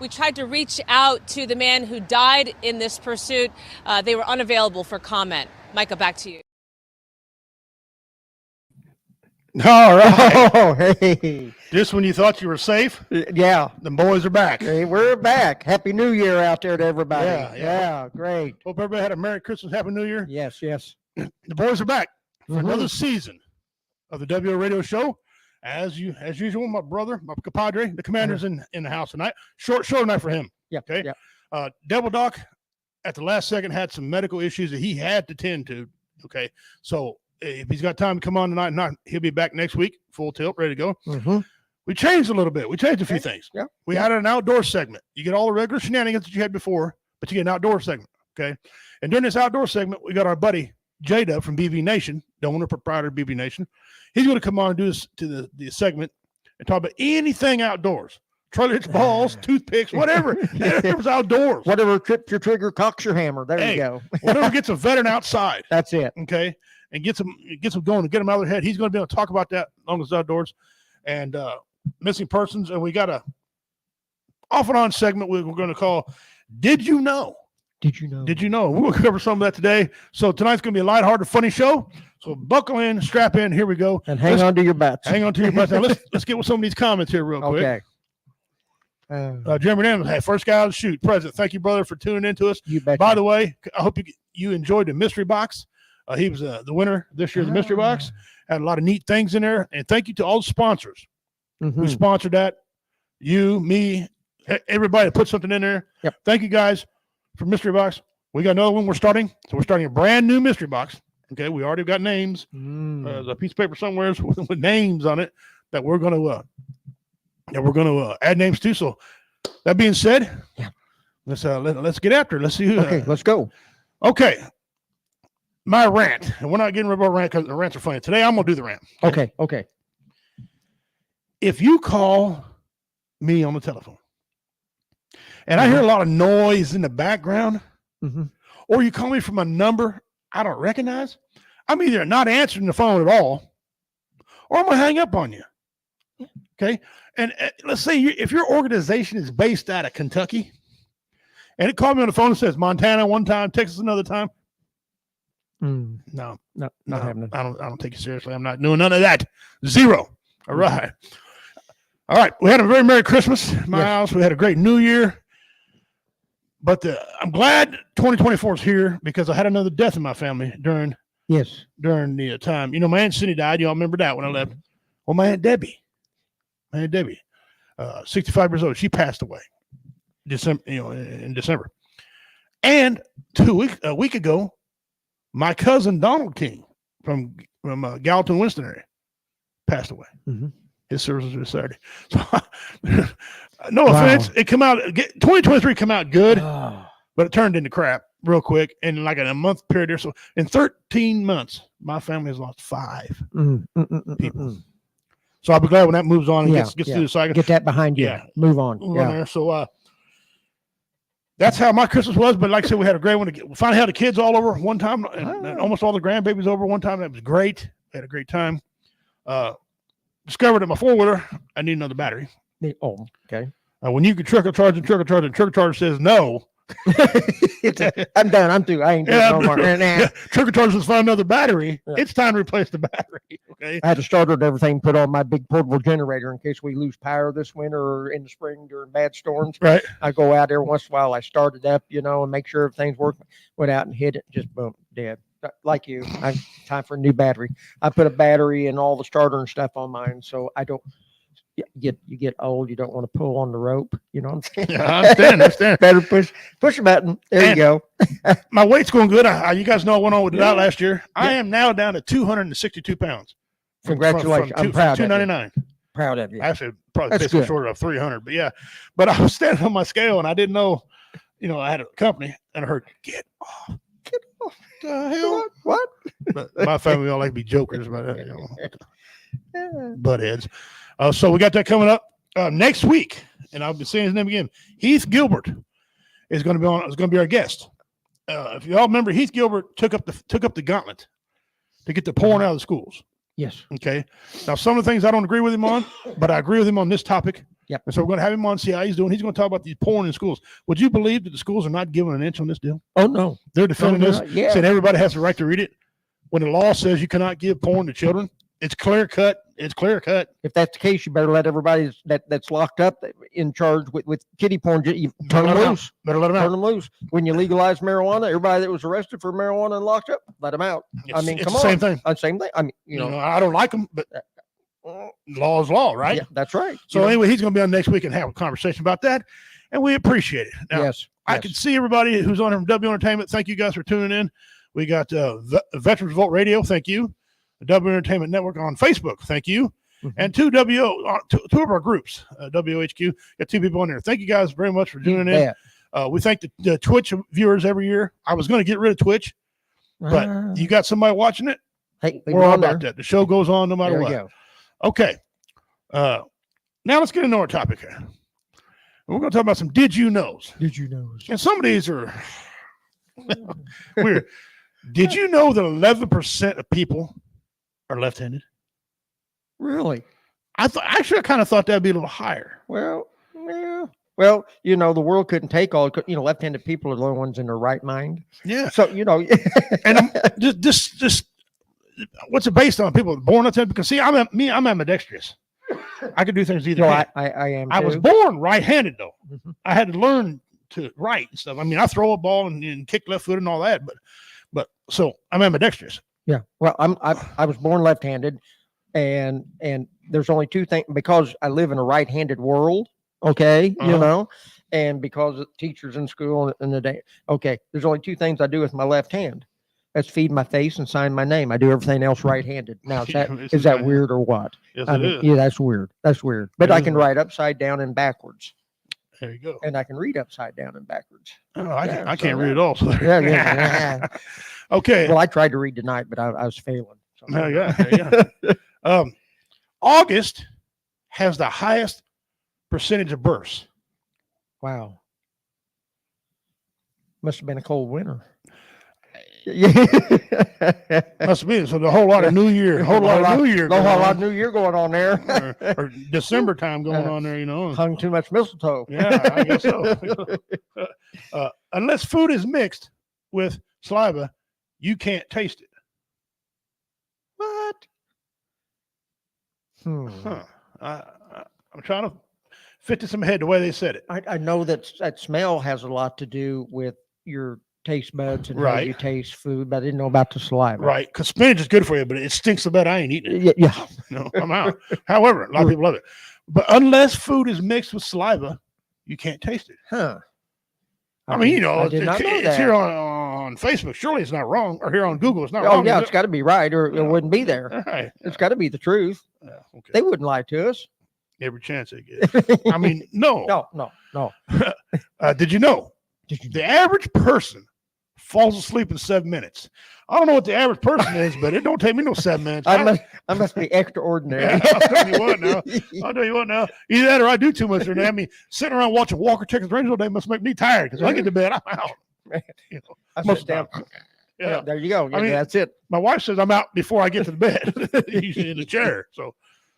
We tried to reach out to the man who died in this pursuit. They were unavailable for comment. Micah, back to you. All right. Oh, hey. Just when you thought you were safe, Yeah. the boys are back. Hey, we're back. Happy New Year out there to everybody. Yeah. Great. Hope everybody had a Merry Christmas, Happy New Year. Yes. The boys are back for another season of the WO Radio Show. As usual, my brother, my compadre, the commander's in the house tonight. Short show tonight for him. Yeah. Okay. Yeah. Devil Doc, at the last second, had some medical issues that he had to tend to. Okay. So if he's got time to come on tonight, he'll be back next week, full tilt, ready to go. Mm-hmm. We changed a little bit. We changed a few things. Yeah. We added an outdoor segment. You get all the regular shenanigans that you had before, but you get an outdoor segment. Okay. And during this outdoor segment, we got our buddy J-Dub from BB Nation, the owner proprietor of BB Nation. He's going to come on and do this to the segment and talk about anything outdoors. Trailer hitch balls, toothpicks, whatever. Whatever's outdoors. Whatever trips your trigger, cocks your hammer. There you go. Whatever gets a veteran outside. That's it. Okay. And gets them going and get them out of their head. He's going to be able to talk about that as long as it's outdoors. And missing persons. And we got a off and on segment we're going to call Did You Know? Did you know? Did you know? We'll cover some of that today. So tonight's going to be a lighthearted, funny show. So buckle in, strap in. Here we go. And hang on to your butts. Hang on to your butts. Now let's get with some of these comments here real quick. Okay. Jeremy Daniels, hey, first guy out of the shoot. President, thank you, brother, for tuning in to us. You bet. By the way, I hope you enjoyed the mystery box. He was the winner this year of the mystery box. Had a lot of neat things in there. And thank you to all the sponsors who sponsored that. You, me, everybody that put something in there. Yep. Thank you guys for mystery box. We got another one we're starting. So we're starting a brand new mystery box. Okay, we already got names. There's a piece of paper somewhere with names on it that we're going to add names to. So that being said, let's get after it. Let's see who. Okay, let's go. Okay, my rant, and we're not getting rid of our rant because the rants are funny. Today I'm going to do the rant. Okay. If you call me on the telephone and I hear a lot of noise in the background, or you call me from a number I don't recognize, I'm either not answering the phone at all, or I'm going to hang up on you. Okay. And let's say if your organization is based out of Kentucky and it called me on the phone and says Montana one time, Texas another time. No, not happening. I don't take it seriously. I'm not doing none of that. Zero. All right. All right. We had a very Merry Christmas in my house. We had a great New Year. But I'm glad 2024 is here because I had another death in my family during the time. You know, my Aunt Cindy died. Y'all remember that when I left. Well, my Aunt Debbie, 65 years old, she passed away in December. And a week ago, my cousin Donald King from Gallatin, Winston area passed away. His service was this Saturday. So, no offense. It 2023 come out good, but it turned into crap real quick. And like in a month period or so, in 13 months, my family has lost 5 people. So I'll be glad when that moves on and gets through the cycle. Get that behind you. Yeah. Move on. There. So that's how my Christmas was. But like I said, we had a great one. We finally had the kids all over one time, and almost all the grandbabies over one time. That was great. We had a great time. Discovered that my 4-wheeler, I need another battery. Oh, okay. When you can trickle charge, and trickle charge says no. I'm done. I'm through. I ain't doing no more. Trickle charge says find another battery. Yeah. It's time to replace the battery. Okay. I had to start everything, put on my big portable generator in case we lose power this winter or in the spring during bad storms. Right. I go out there once in a while. I start it up, and make sure everything's working. Went out and hit it. Just boom, dead. Like you, time for a new battery. I put a battery and all the starter and stuff on mine, so I don't you get old. You don't want to pull on the rope. You know what I'm saying? Yeah, I understand. Better push a button. There you go. My weight's going good. You guys know I went on with that last year. Yeah. I am now down to 262 pounds. Congratulations! I'm proud. 299. Proud of you. Actually, probably basically short of 300. But yeah, but I was standing on my scale and I didn't know. I had a company and I heard get off. The hell? What? But my family all like to be jokers, but butt heads. So we got that coming up next week, and I'll be saying his name again. Heath Gilbert is going to be on. Is going to be our guest. If you all remember, Heath Gilbert took up the gauntlet to get the porn out of the schools. Yes. Okay. Now, some of the things I don't agree with him on, but I agree with him on this topic. Yep. And so we're going to have him on, see how he's doing. He's going to talk about these porn in schools. Would you believe that the schools are not giving an inch on this deal? Oh, no. They're defending No, this, no, yeah. saying everybody has the right to read it. When the law says you cannot give porn to children, it's clear cut. It's clear cut. If that's the case, you better let everybody that's locked up in charge with kiddie porn, you turn them loose. Better let them Turn out. them loose. When you legalize marijuana, everybody that was arrested for marijuana and locked up, let them out. I mean, it's come the on. same thing. Same thing. I mean, you know. I don't like them, but law is law, right? Yeah, that's right. So anyway, he's going to be on next week and have a conversation about that, and we appreciate it. Now, yes. I can see everybody who's on from W Entertainment. Thank you guys for tuning in. We got Veterans Vote Radio. Thank you. The W Entertainment Network on Facebook. Thank you. Mm-hmm. And two of our groups, WHQ. Got 2 people on there. Thank you guys very much for tuning in. We thank the Twitch viewers every year. I was going to get rid of Twitch, but you got somebody watching it. Hey, we're all about that. The show goes on no matter what. Go. Okay. Now let's get into our topic here. We're going to talk about some did you knows. Did you know? And some of these are weird. Did you know that 11% of people are left-handed? Really? I kind of thought that'd be a little higher. Well, yeah. Well, you know, the world couldn't take all. You know, left-handed people are the only ones in their right mind. Yeah. So you know, and this what's it based on? People born left-handed? Because see, I'm ambidextrous. I could do things either. No, hand. I am. I too. was born right-handed though. Mm-hmm. I had to learn to write and stuff. I mean, I throw a ball and kick left foot and all that, but so I'm ambidextrous. Yeah. Well, I was born left-handed, and there's only 2 things because I live in a right-handed world. Okay, you know, and because of teachers in school in the day. Okay, there's only 2 things I do with my left hand. That's feed my face and sign my name. I do everything else right-handed. Now, is that weird or what? Yes, I it mean, is. yeah, that's weird. That's weird. But It I is can weird. write upside down and backwards, There you go. and I can read upside down and backwards. Oh, I Yeah, can't so read it all. So Yeah. Okay. Well, I tried to read tonight, but I was failing. So. Oh, yeah. There you go. August has the highest percentage of births. Wow. Must have been a cold winter. Yeah. Must be. So the whole lot of New Year, A whole lot of going New Year going on there. on, or December time going on there, you know. Hung too much mistletoe. Yeah, I guess so. Unless food is mixed with saliva, you can't taste it. What? Huh. I'm trying to fit this in my head the way they said it. I know that smell has a lot to do with your taste buds and how Right. you taste food, but I didn't know about the saliva. Right. Because spinach is good for you, but it stinks so bad I ain't eating it. Yeah. No, I'm out. However, a lot of people love it. But unless food is mixed with saliva, you can't taste it. Huh. I mean, you know, I did not know it's that. here on Facebook. Surely it's not wrong. Or here on Google, it's not Oh, wrong. yeah, is it's got to be right or it wouldn't be it? there. All right. It's got to be the truth. Yeah, okay. They wouldn't lie to us. Every chance they get. I mean, no. No. Did you know Did you the average person falls asleep in 7 minutes? I don't know what the average person is, but it don't take me no 7 minutes. I must be extraordinary. Yeah, I'll tell you what now. I'll tell you what now. Either that or I do too much. I mean, sitting around watching Walker Texas Rangers all day must make me tired because I get to bed, I'm out. You know, I most sit down. of the time. Yeah, Yeah. there you go. Yeah, I mean, that's it. My wife says I'm out before I get to the bed, usually in the chair. So,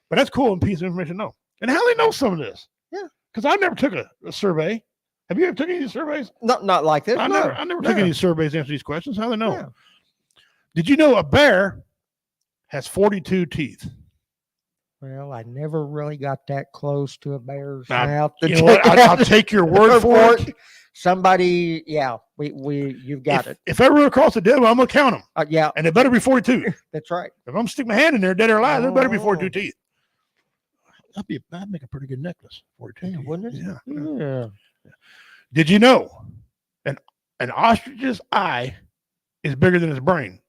but that's cool and piece of information to know. And how they know some of this? Yeah. Because I never took a survey. Have you ever taken any of these surveys? Not like this. I no. never took any of these surveys to answer these questions. How they know? Yeah. Did you know a bear has 42 teeth? Well, I never really got that close to a bear's Now, mouth. to You know what? check I'll out take your word for it. Somebody, yeah, you've got it. If I run across a dead one, I'm gonna count them, Yeah, and it better be 42. that's right. If I'm stick my hand in there, dead or alive, there better be 42 Oh. teeth. That'd make a pretty good necklace. 42, Yeah, wouldn't it? Yeah. Yeah. Did you know an ostrich's eye is bigger than his brain?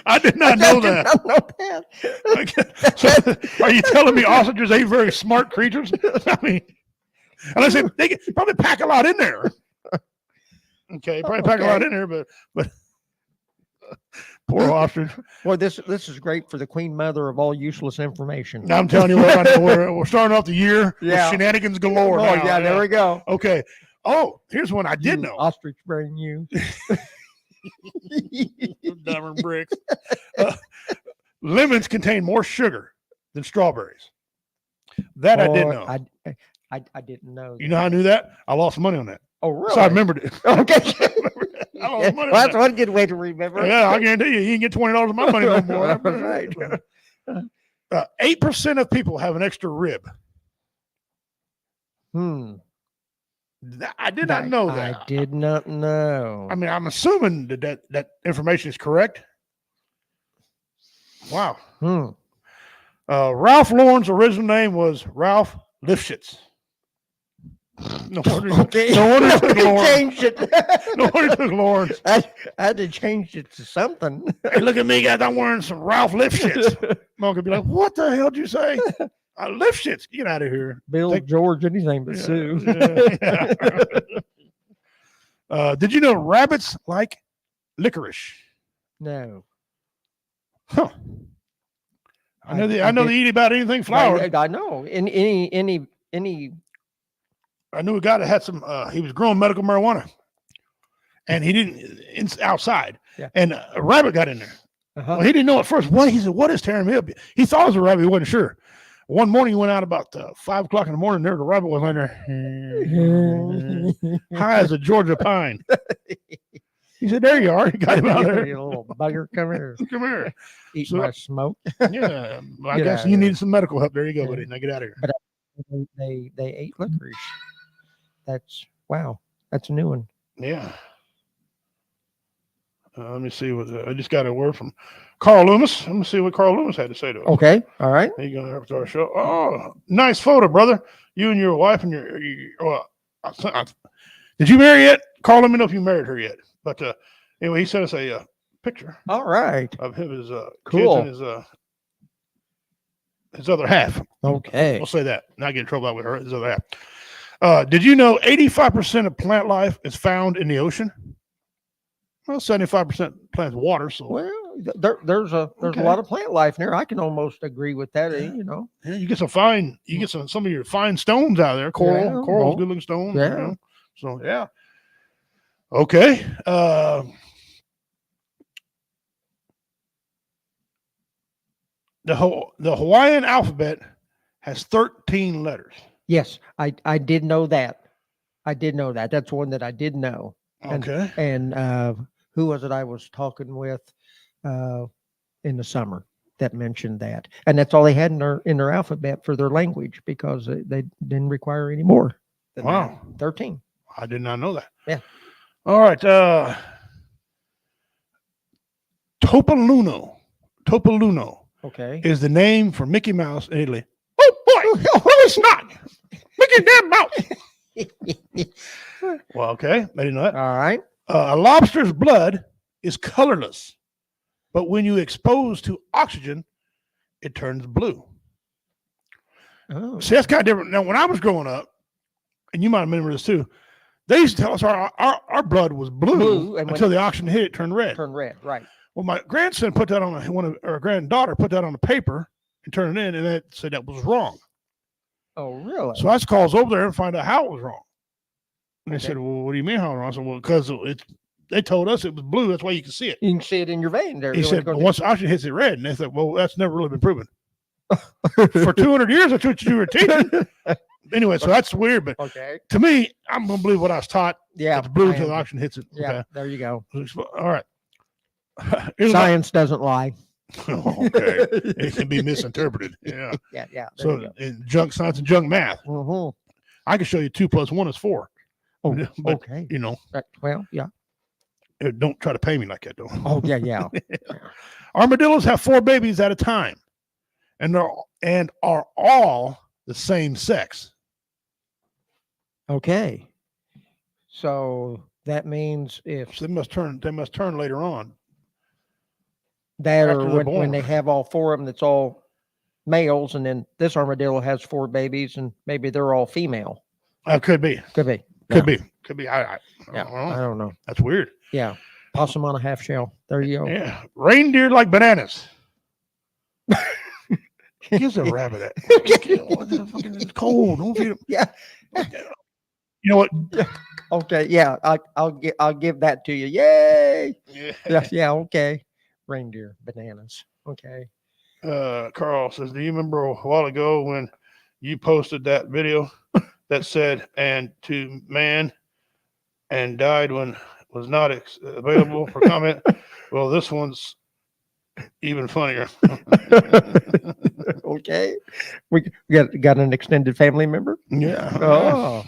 I did not know that. I did not know that. Okay. So, are you telling me ostriches ain't very smart creatures? I mean, unless they can probably pack a lot in there. Okay, probably pack a lot in there, but poor ostrich. Boy, this is great for the queen mother of all useless information. I'm telling you what, right now, we're starting off the year Yeah. with shenanigans galore. Oh, now. yeah, there we go. Okay. Oh, here's one I did You know. Ostrich brain, you. Diamond bricks. Lemons contain more sugar than strawberries. That I did Boy, know. I didn't know. You know how I knew that? I lost money on that. Oh, really? So I remembered it. Okay. I lost money on That's that. one good way to remember. Yeah, I guarantee you, you can get $20 of my money no more. Right. 8% of people have an extra rib. I did not know that. I did not know. I mean, I'm assuming that information is correct. Wow. Ralph Lauren's original name was Ralph Lifshitz. No wonder, Okay. no wonder he took Lawrence. Changed it. No wonder he took Lawrence. I had to change it to something. Hey, look at me, guys. I'm wearing some Ralph Lifshitz. Mom could be like, what the hell did you say? Lifshitz. Get out of here. Bill, George, anything but Sue. Did you know rabbits like licorice? No. Huh. I know they eat about anything flowery. I know. Any. I knew a guy that had some. He was growing medical marijuana, and he didn't outside. Yeah. And a rabbit got in there. Uh-huh. Well, he didn't know at first. What he said, what is tearing me up? He thought it was a rabbit. He wasn't sure. One morning, he went out about 5 o'clock in the morning. There, the rabbit was in there, high as a Georgia pine. He said, "There you are." He got him out there. You little bugger, come here. Come here. Eat So- my smoke. Yeah, I Get guess out you of needed some medical help. There you go, Yeah. buddy. Now get out of here. But They ate licorice. That's wow. That's a new one. Yeah. Let me see what I just got a word from Carl Loomis. Let me see what Carl Loomis had to say to us. Okay. All right. There you go after our show. Oh, nice photo, brother. You and your wife and your did you marry yet? Carl, let me know if you married her yet. But anyway, he sent us a picture All right. of him, his Cool. kids and his other half. Okay. We'll say that. Not get in trouble with her. His other half. Did you know 85% of plant life is found in the ocean? Well, 75% plants water. So Well, there's a Okay. lot of plant life in there. I can almost agree with that. You know. yeah, you get some of your fine stones out there. Coral's well, good looking stones. yeah. You know? So yeah. Okay. The Hawaiian alphabet has 13 letters. Yes, I did know that. I did know that. That's one that I did know. Okay. And who was it I was talking with in the summer that mentioned that? And that's all they had in their alphabet for their language because they didn't require any more. Than Wow. that. 13. I did not know that. Yeah. All right. Topoluno Okay. is the name for Mickey Mouse in Italy. Oh boy! No, it's not. Mickey damn Mouse. Well, okay. I didn't know that. All right. A lobster's blood is colorless, but when you expose to oxygen, it turns blue. Oh. See, that's kind of different. Now, when I was growing up, and you might remember this too, they used to tell us our blood was blue And until when the oxygen hit it, turned red. turn red. Right. Well, my grandson put that on our granddaughter put that on the paper and turned it in, and it said that was wrong. Oh, really? So I just calls over there and find out how it was wrong. And they Okay. said, "Well, what do you mean how it was wrong?" I said, "Well, because they told us it was blue. That's why you can see it." You can see it in your vein there. He when it said, goes "Well, once the oxygen hits it red," and they said, "Well, that's never really been proven." For 200 years, that's what you were teaching. Anyway, so that's weird, but Okay. to me, I'm gonna believe what I was taught. Yeah. It's blue I until the am. oxygen hits it. Yeah. There you go. Okay. All right. Here's Science doesn't lie. okay. It can be misinterpreted. Yeah. Yeah. There you So go. in junk science and junk math, Mhm. I can show you 2 + 1 is 4. Oh, But, okay. you know, Well, yeah. don't try to pay me like that, though. Oh, yeah, yeah. Armadillos have 4 babies at a time, and are all the same sex. Okay. So that means if So they must turn later on. that after or they're when born. they have all 4 of them, that's all males, and then this armadillo has 4 babies, and maybe they're all female. Could be. Could be. Could be. Could be. I Yeah. don't know. I don't know. That's weird. Yeah. Possum on a half shell. There you go. Yeah. Reindeer like bananas. Gives a rabbit that. It's cold. Don't feed him. Yeah. You know what? Okay. Yeah. I'll give that to you. Yay. Yeah. Yeah. Yeah. Okay. Reindeer bananas. Okay. Carl says, do you remember a while ago when you posted that video that said, and to man and died when was not available for comment? Well, this one's even funnier. Okay. We got an extended family member? Yeah. Oh.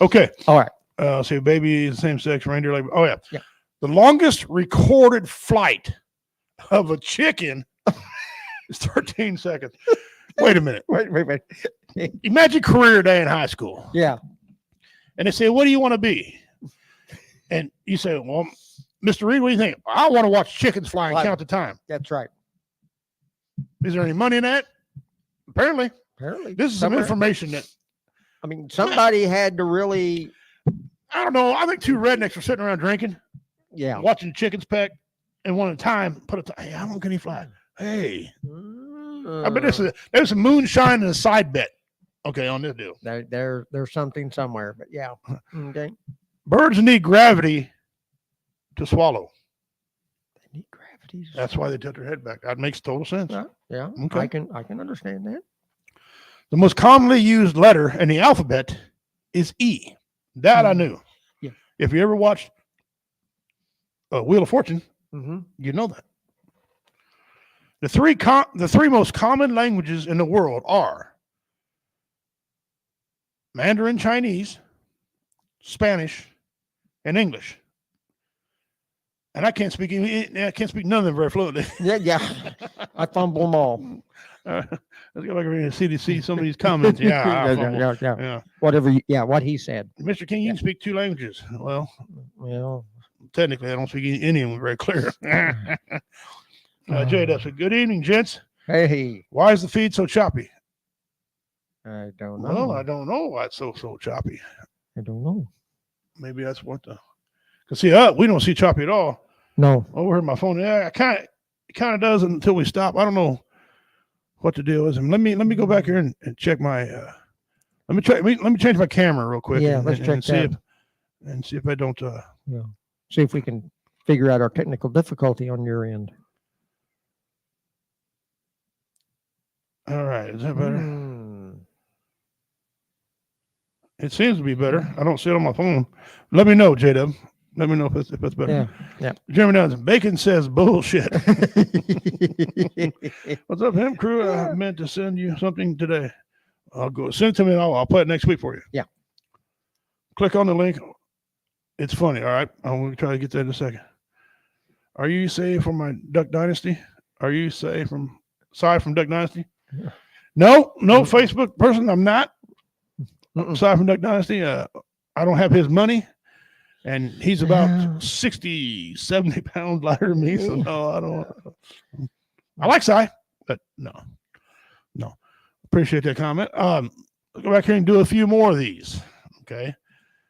Okay. All right. So baby is same sex reindeer labor. Oh yeah. Yeah. The longest recorded flight of a chicken is 13 seconds. Wait a minute. Wait. Imagine career day in high school. Yeah. And they say, what do you want to be? And you say, well, Mr. Reed, what do you think? I want to watch chickens fly and count the time. That's right. Is there any money in that? Apparently. This is some somewhere. information that, I mean, somebody had to really, I don't know. I think two rednecks were sitting around drinking, yeah. watching chickens peck, and one at a time put a time. Hey, how long can he fly? Hey. I bet there's some moonshine and a side bet. Okay, on this deal. There's something somewhere, but yeah. Okay. Birds need gravity to swallow. They need gravity. That's why they tilt their head back. That makes total sense. Yeah. Okay. I can understand that. The most commonly used letter in the alphabet is E. That I knew. Yeah. If you ever watched Wheel of Fortune, Mm-hmm. you know that. The three most common languages in the world are Mandarin Chinese, Spanish, and English. And I can't speak none of them very fluently. Yeah. I fumble them all. Let's go back over here and see some of these comments. Yeah, I fumble. Yeah. Whatever. What he said. Mr. King, you can speak two languages. Well, Well, technically, I don't speak any of them very clear. Jay, that's a good evening, gents. hey, Why is the feed so choppy? I don't know. Well, I don't know why it's so choppy. I don't know. Maybe that's what because see, we don't see choppy at all. No. Over here, my phone. Yeah, it kind of does until we stop. I don't know what the deal is. And let me go back here and check my. Let me change my camera real quick. Yeah, and, let's and check see that. if I don't. Yeah. See if we can figure out our technical difficulty on your end. All right, is that better? Hmm. It seems to be better. I don't see it on my phone. Let me know, J-Dub. Let me know if it's better. Yeah. Jeremy Downs, Bacon says bullshit. What's up, him crew? I meant to send you something today. I'll go send it to me and I'll play it next week for you. Yeah. Click on the link. It's funny. All right. I'm going to try to get that in a second. Are you saved from my Duck Dynasty? Are you saved from Duck Dynasty? Yeah. No, Facebook person. I'm not. Mm-mm. Aside from Duck Dynasty, I don't have his money. And he's about 60, 70 pounds lighter than me. So no, I don't. I like Cy, but no. Appreciate that comment. Let's go back here and do a few more of these. Okay.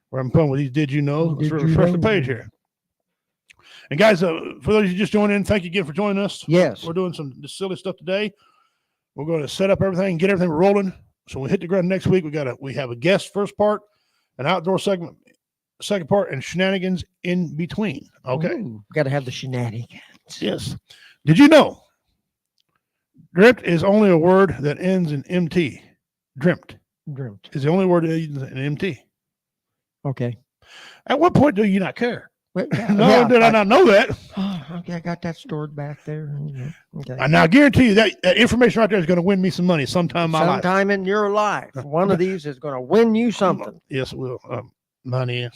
Where I'm playing with these. Did you know? Let's refresh the page here. And guys, for those of you just joining in, thank you again for joining us. Yes. We're doing some silly stuff today. We're going to set up everything, get everything rolling. So we hit the ground next week. We have a guest first part, an outdoor segment second part, and shenanigans in between. Okay. Got to have the shenanigans. Yes. Did you know dreamt is only a word that ends in MT? Dreamt is the only word that ends in MT. Okay. At what point do you not care? Well, Did I not know that? Oh, okay, I got that stored back there. Okay. I now guarantee you that information right there is going to win me some money sometime in my life. Sometime in your life, one of these is going to win you something. Yes, it will. Money,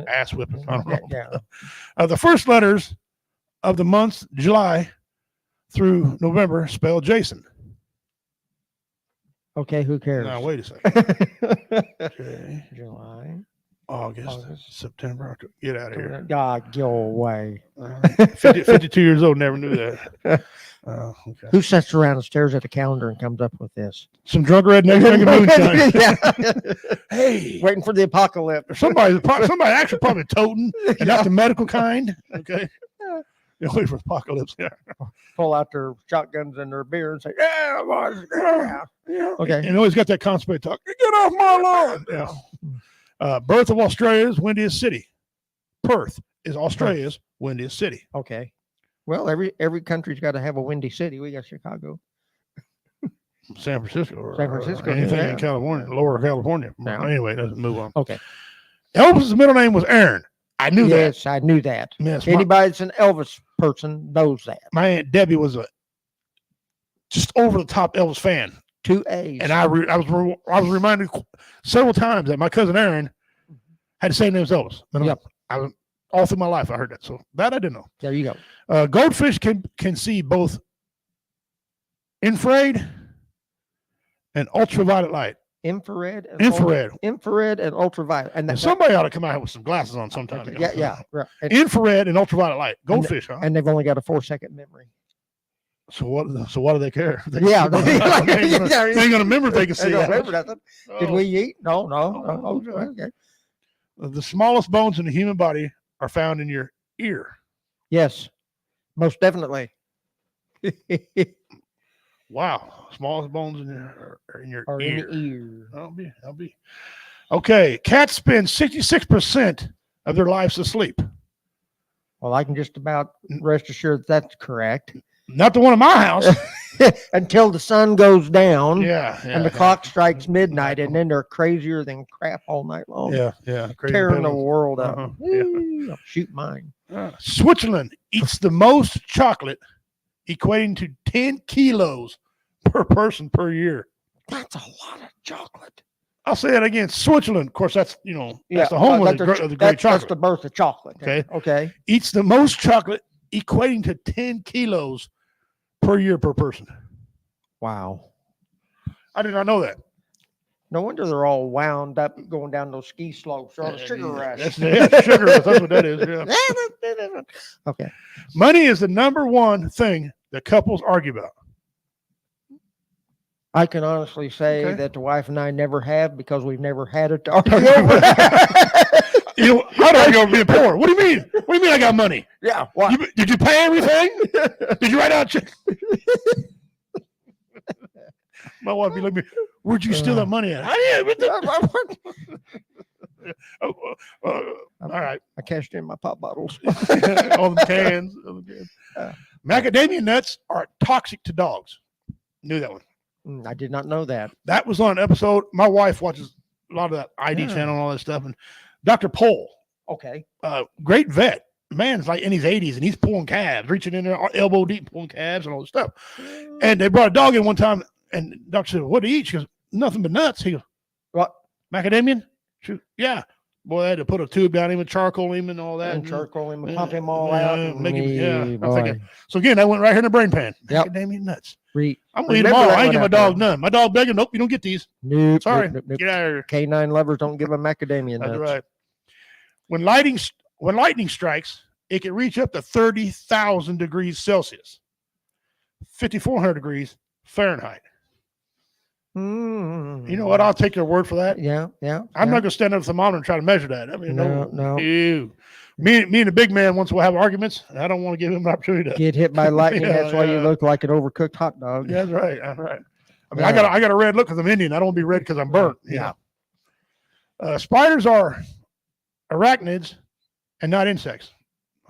ass whipping. I don't know. Yeah. The first letters of the months July through November spell Jason. Okay, who cares? Now wait a second. Okay. July, August, September. October. Get out of here. God, go away. 52 years old, never knew that. Okay. Who sits around and stares at the calendar and comes up with this? Some drunk redneck drinking moonshine. Hey, Waiting for the apocalypse. somebody actually probably toting and not the medical kind. Okay. They're waiting for apocalypse. Yeah. Pull out their shotguns and their beer and say, "Yeah, boys, yeah." Okay. And always got that constipated talk. Get off my lawn. Yeah. Birth of Australia's windiest city. Perth is Australia's windiest city. Okay. Well, every country's got to have a windy city. We got Chicago. San Francisco or San Francisco, anything yeah. in California, lower California. Yeah. Anyway, let's move on. Okay. Elvis's middle name was Aaron. I knew that. Yes, I knew that. Yes, Anybody that's an Elvis person knows that. my Aunt Debbie was a just over the top Elvis fan. 2 A's. And I was reminded several times that my cousin Aaron had the same name as Elvis. And Yep. I was all through my life I heard that. So that I didn't know. There you go. Goldfish can see both infrared and ultraviolet light. Infrared and ultraviolet. And Somebody ought to come out with some glasses on sometime. Yeah. Right. Infrared and ultraviolet light. Goldfish, huh? And they've only got a 4-second memory. So what do they care? They Yeah. they ain't gonna remember if they can see They don't that. remember nothing. Did we eat? No. Okay. The smallest bones in the human body are found in your ear. Yes, most definitely. Wow, smallest bones in your Or ear. in the ear. I'll be. Okay, cats spend 66% of their lives asleep. Well, I can just about rest assured that's correct. Not the one in my house. Until the sun goes down. Yeah. And the clock strikes midnight, and then they're crazier than crap all night long. Yeah. Crazy Tearing the penguins. world up. Yeah. I'll shoot mine. Switzerland eats the most chocolate, equating to 10 kilos per person per year. That's a lot of chocolate. I'll say it again. Switzerland, of course, that's that's the well, home of the great that's chocolate. the birth of chocolate. Okay. Eats the most chocolate, equating to 10 kilos per year per person. Wow. I did not know that. No wonder they're all wound up going down those ski slopes. They're on a sugar rush. That's sugar rush. That's what that is. Yeah. Okay. Money is the number one thing that couples argue about. I can honestly say Okay. that the wife and I never have because we've never had it to argue over. I'd argue over being poor. What do you mean? What do you mean I got money? Yeah. Why? Did you pay everything? Did you write out check? My wife be like, where'd you steal that money at? All right. I cashed in my pop bottles. All the cans. Macadamia nuts are toxic to dogs. Knew that one. I did not know that. That was on an episode. My wife watches a lot of that ID channel and all that stuff. And Dr. Pohl, Okay. great vet. Man's like in his 80s and he's pulling calves, reaching in there elbow deep, pulling calves and all this stuff. And they brought a dog in one time and the doctor said, what do you eat? She goes, nothing but nuts. He goes, What? Macadamian? She goes, yeah. Boy, they had to put a tube down him and charcoal him and all that. And charcoal him and pump him yeah, all out. make him- yeah, I'm Boy. thinking- So again, that went right here in the brain pan. Yep. Macadamia nuts. I'm Remember eating them all. that I ain't one give my out there. dog none. My dog begging, nope, you don't get these. Nope. Sorry. Nope, nope. Get out of here. Canine lovers don't give a macadamia nuts. That's right. When lightning strikes, it can reach up to 30,000 degrees Celsius, 5,400 degrees Fahrenheit. You know what? I'll take your word for that. Yeah. I'm not going to stand up at the thermometer and try to measure that. I mean, No. Ew. Me and the big man once will have arguments. And I don't want to give him an opportunity to. Get hit by lightning. Yeah, That's why you yeah. look like an overcooked hot dog. Yeah, that's right. That's right. I mean, Yeah. I got a red look because I'm Indian. I don't want to be red because I'm burnt. Yeah. Spiders are arachnids and not insects.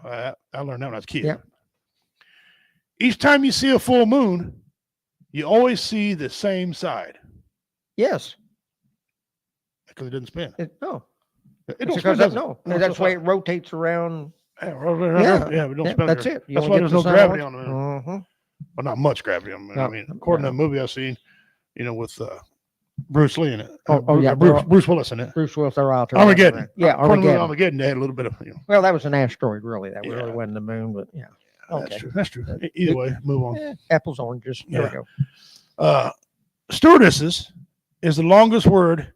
I learned that when I was a kid. Yeah. Each time you see a full moon, you always see the same side Yes. because it didn't spin. No. It It's don't because spin, does it? no. No, That's so why it rotates around. Yeah, but it don't Yeah, spin. that's there. it. You That's only why get there's the no sun gravity once. on the moon. Mhm. Well, not much gravity on the moon. No, I mean, according to no. the movie I've seen, with Bruce Lee in it. Yeah, Bruce Willis in it. Bruce Willis, they're out there. Armageddon. Yeah, According to Armageddon. Armageddon, they had a little bit of, Well, that was an asteroid, really. That Yeah. really wasn't the moon, but yeah. Okay. That's true. Either way, move on. Apples, oranges. There we go. Stewardesses is the longest word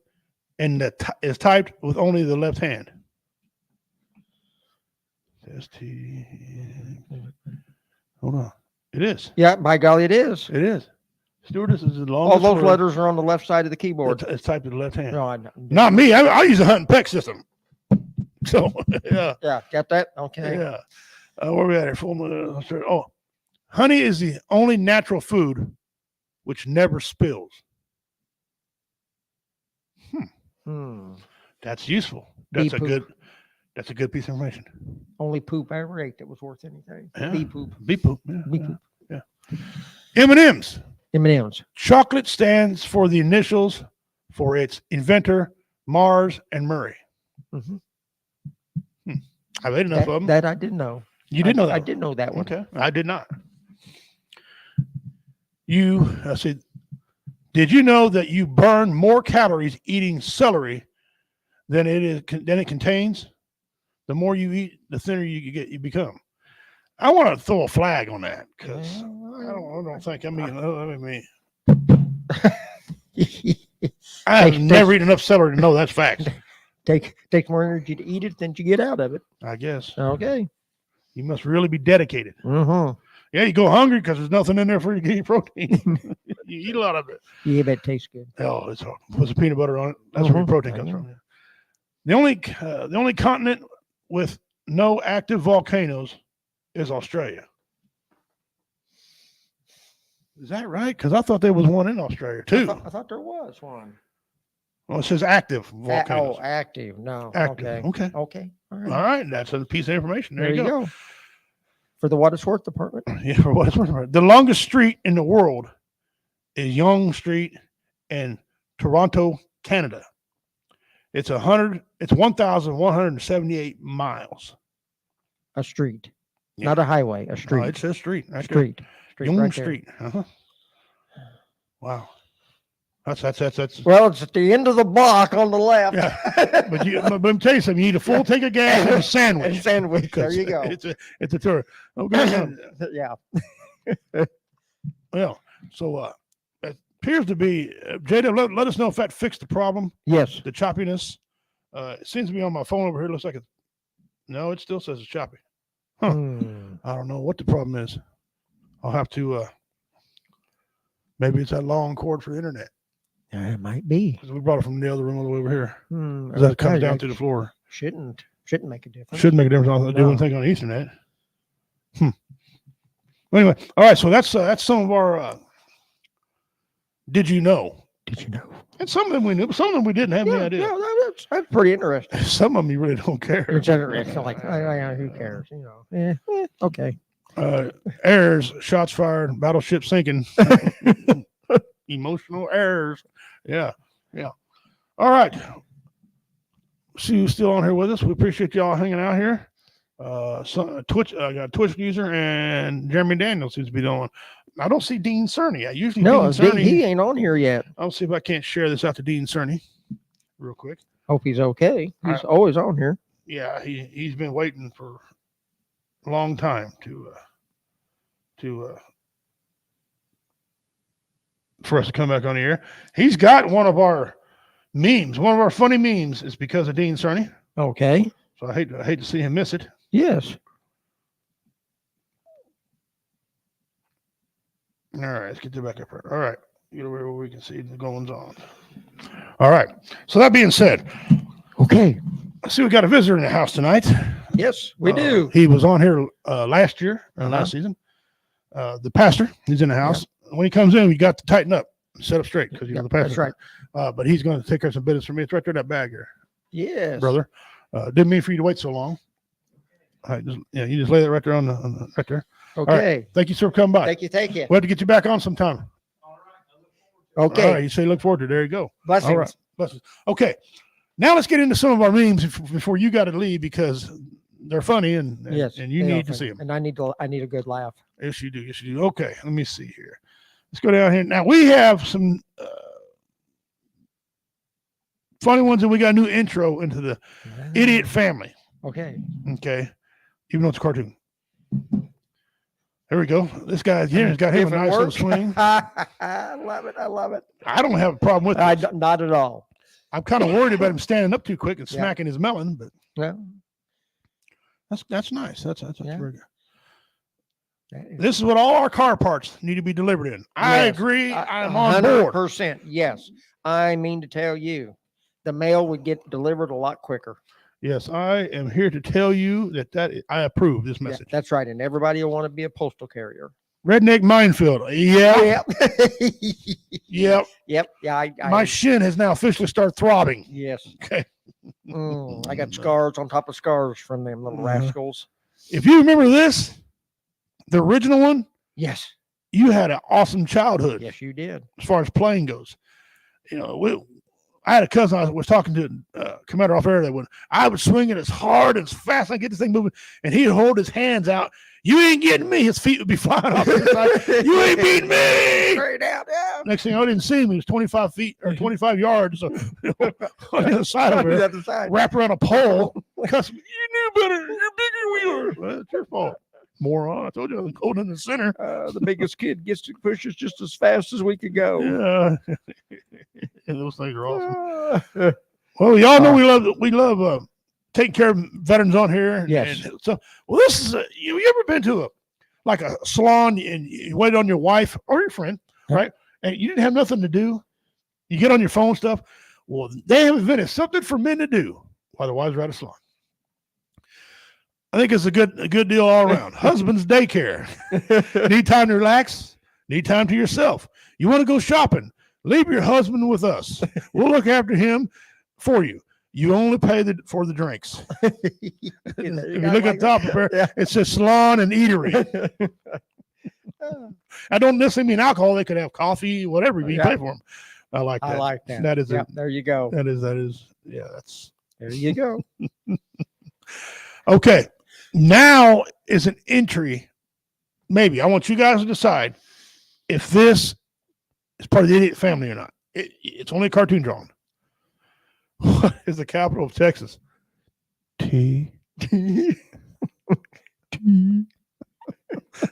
and is typed with only the left hand. Hold on. It is. Yeah, by golly, it is. It is. Stewardess is the All longest those word. letters are on the left side of the keyboard. It's typed with the left hand. No, Not me. I use a hunt and peck system. So, yeah. Yeah, got that? Okay. Yeah. Where are we at here? Full moon. Oh, honey is the only natural food which never spills. That's useful. Bee That's a good piece of information. Only poop I ever ate that was worth anything. Yeah. Bee poop. Bee poop. Yeah. Bee poop. Yeah. M&M's. M&M's. Chocolate stands for the initials for its inventor, Mars and Murray. Mm-hmm. I've ate enough of them. That I didn't know. You did know that. I did know that one. Okay, I did not. I said, did you know that you burn more calories eating celery than it contains? The more you eat, the thinner you become. I want to throw a flag on that because I don't think I've never eaten enough celery to know that's fact. Takes more energy to eat it than you get out of it. I guess. Okay. You must really be dedicated. Mm-hmm. Yeah, you go hungry because there's nothing in there for you to get your protein. You eat a lot of it. Yeah, but it tastes good. Oh, it's hard. Put some peanut butter on it. That's where your protein comes from. The only continent with no active volcanoes is Australia. Is that right? Because I thought there was one in Australia too. I thought there was one. Well, it says active volcanoes. Active. No. Active. Okay. All right. That's a piece of information. There you go. For the what it's worth department. Yeah, for what it's worth. The longest street in the world is Yonge Street in Toronto, Canada. It's 1,178 miles. A street, Yeah. not a highway. A street. No, it says street. Street. Yonge right Street. Wow. That's. Well, it's at the end of the block on the left. Yeah. But I'm telling you something. You need a full tank of gas and a sandwich. There you go. It's a tour. Okay. Yeah. Well, so it appears to be JW. Let us know if that fixed the problem. Yes. The choppiness. It seems to be on my phone over here. It looks like no, it still says it's choppy. Huh. I don't know what the problem is. I'll have to. Maybe it's that long cord for the internet. It might be. Because we brought it from the other room all the way over here. That comes down to the floor. Shouldn't make a difference. Shouldn't make a difference. I'll do one thing on Ethernet. Anyway, all right. So that's some of our. Did you know? Did you know? And some of them we knew, but some of them we didn't have any idea. Yeah, that's pretty interesting. Some of them you really don't care. It's like, who cares? Okay. Errors, shots fired, battleship sinking, emotional errors. Yeah. All right. See who's still on here with us. We appreciate y'all hanging out here. Twitch, I got a Twitch user, and Jeremy Daniels seems to be the one. I don't see Dean Cerny. Dean Cerny, he ain't on here yet. I'll see if I can't share this out to Dean Cerny real quick. Hope he's okay. He's always on here. Yeah, he's been waiting for a long time for us to come back on the air. He's got one of our memes. One of our funny memes is because of Dean Cerny. Okay. So I hate to see him miss it. Yes. All right, let's get that back up here. All right, get over where we can see the goings on. All right. So that being said, okay. I see we got a visitor in the house tonight. Yes, we do. He was on here last year, last season. The pastor, he's in the house. Yeah. When he comes in, we got to tighten up, set up straight because the pastor. That's right. But he's going to take care of some business for me. It's right there, that bag here. Yes, brother. Didn't mean for you to wait so long. All right, you just lay that right there on the right there. Okay. Right. Thank you, sir, for coming by. Thank you. We'll have to get you back on sometime. All right. Okay. All right, you say look forward to it. There you go. Blessings. All right. Blessings. Okay. Now let's get into some of our memes before you got to leave because they're funny and you need to see them. And I need a good laugh. Yes, you do. Okay, let me see here. Let's go down here. Now we have some funny ones, and we got a new intro into the idiot family. Okay. Even though it's a cartoon. There we go. This guy's he's got him a nice little swing. I love it. I don't have a problem with it. Not at all. I'm kind of worried about him standing up too quick and smacking his melon, but that's nice. That's very good. This is what all our car parts need to be delivered in. I agree. I'm on board. 100%. Yes. I mean to tell you, the mail would get delivered a lot quicker. Yes, I am here to tell you that I approve this message. Yeah, that's right. And everybody will want to be a postal carrier. Redneck minefield. Yeah. Yep. Yeah. My shin has now officially started throbbing. Yes. Okay. I got scars on top of scars from them little rascals. If you remember this, the original one. Yes. you had an awesome childhood. Yes, you did. As far as playing goes. I had a cousin I was talking to, commander off air, that when I would swing it as hard as fast as I get this thing moving, and he'd hold his hands out. You ain't getting me. His feet would be flying off to the side. You ain't beating me. Straight out, yeah. Next thing I didn't see him. He was 25 feet or 25 yards. So on the other side of it, wrap around a pole. Cuss me. You knew better. You're bigger than we are. Well, that's your fault, moron. I told you I was going in the center. The biggest kid gets to push us just as fast as we could go. Yeah. And those things are awesome. Well, y'all know we love taking care of veterans on here. Yes. And so, well, this is you ever been to a salon and you waited on your wife or your friend, right? And you didn't have nothing to do. You get on your phone stuff. Well, they have invented something for men to do while their wives are at a salon. I think it's a good deal all around. Husband's daycare. Need time to relax. Need time to yourself. You want to go shopping? Leave your husband with us. We'll look after him for you. You only pay for the drinks. If you look at the top of there, it says salon and eatery. I don't necessarily mean alcohol. They could have coffee, whatever. You pay for them. I like that. I like that. That is there you go. That is. Yeah, that's. There you go. Okay. Now is an entry. Maybe I want you guys to decide if this is part of the idiot family or not. It's only a cartoon drawing. What is the capital of Texas? T. T.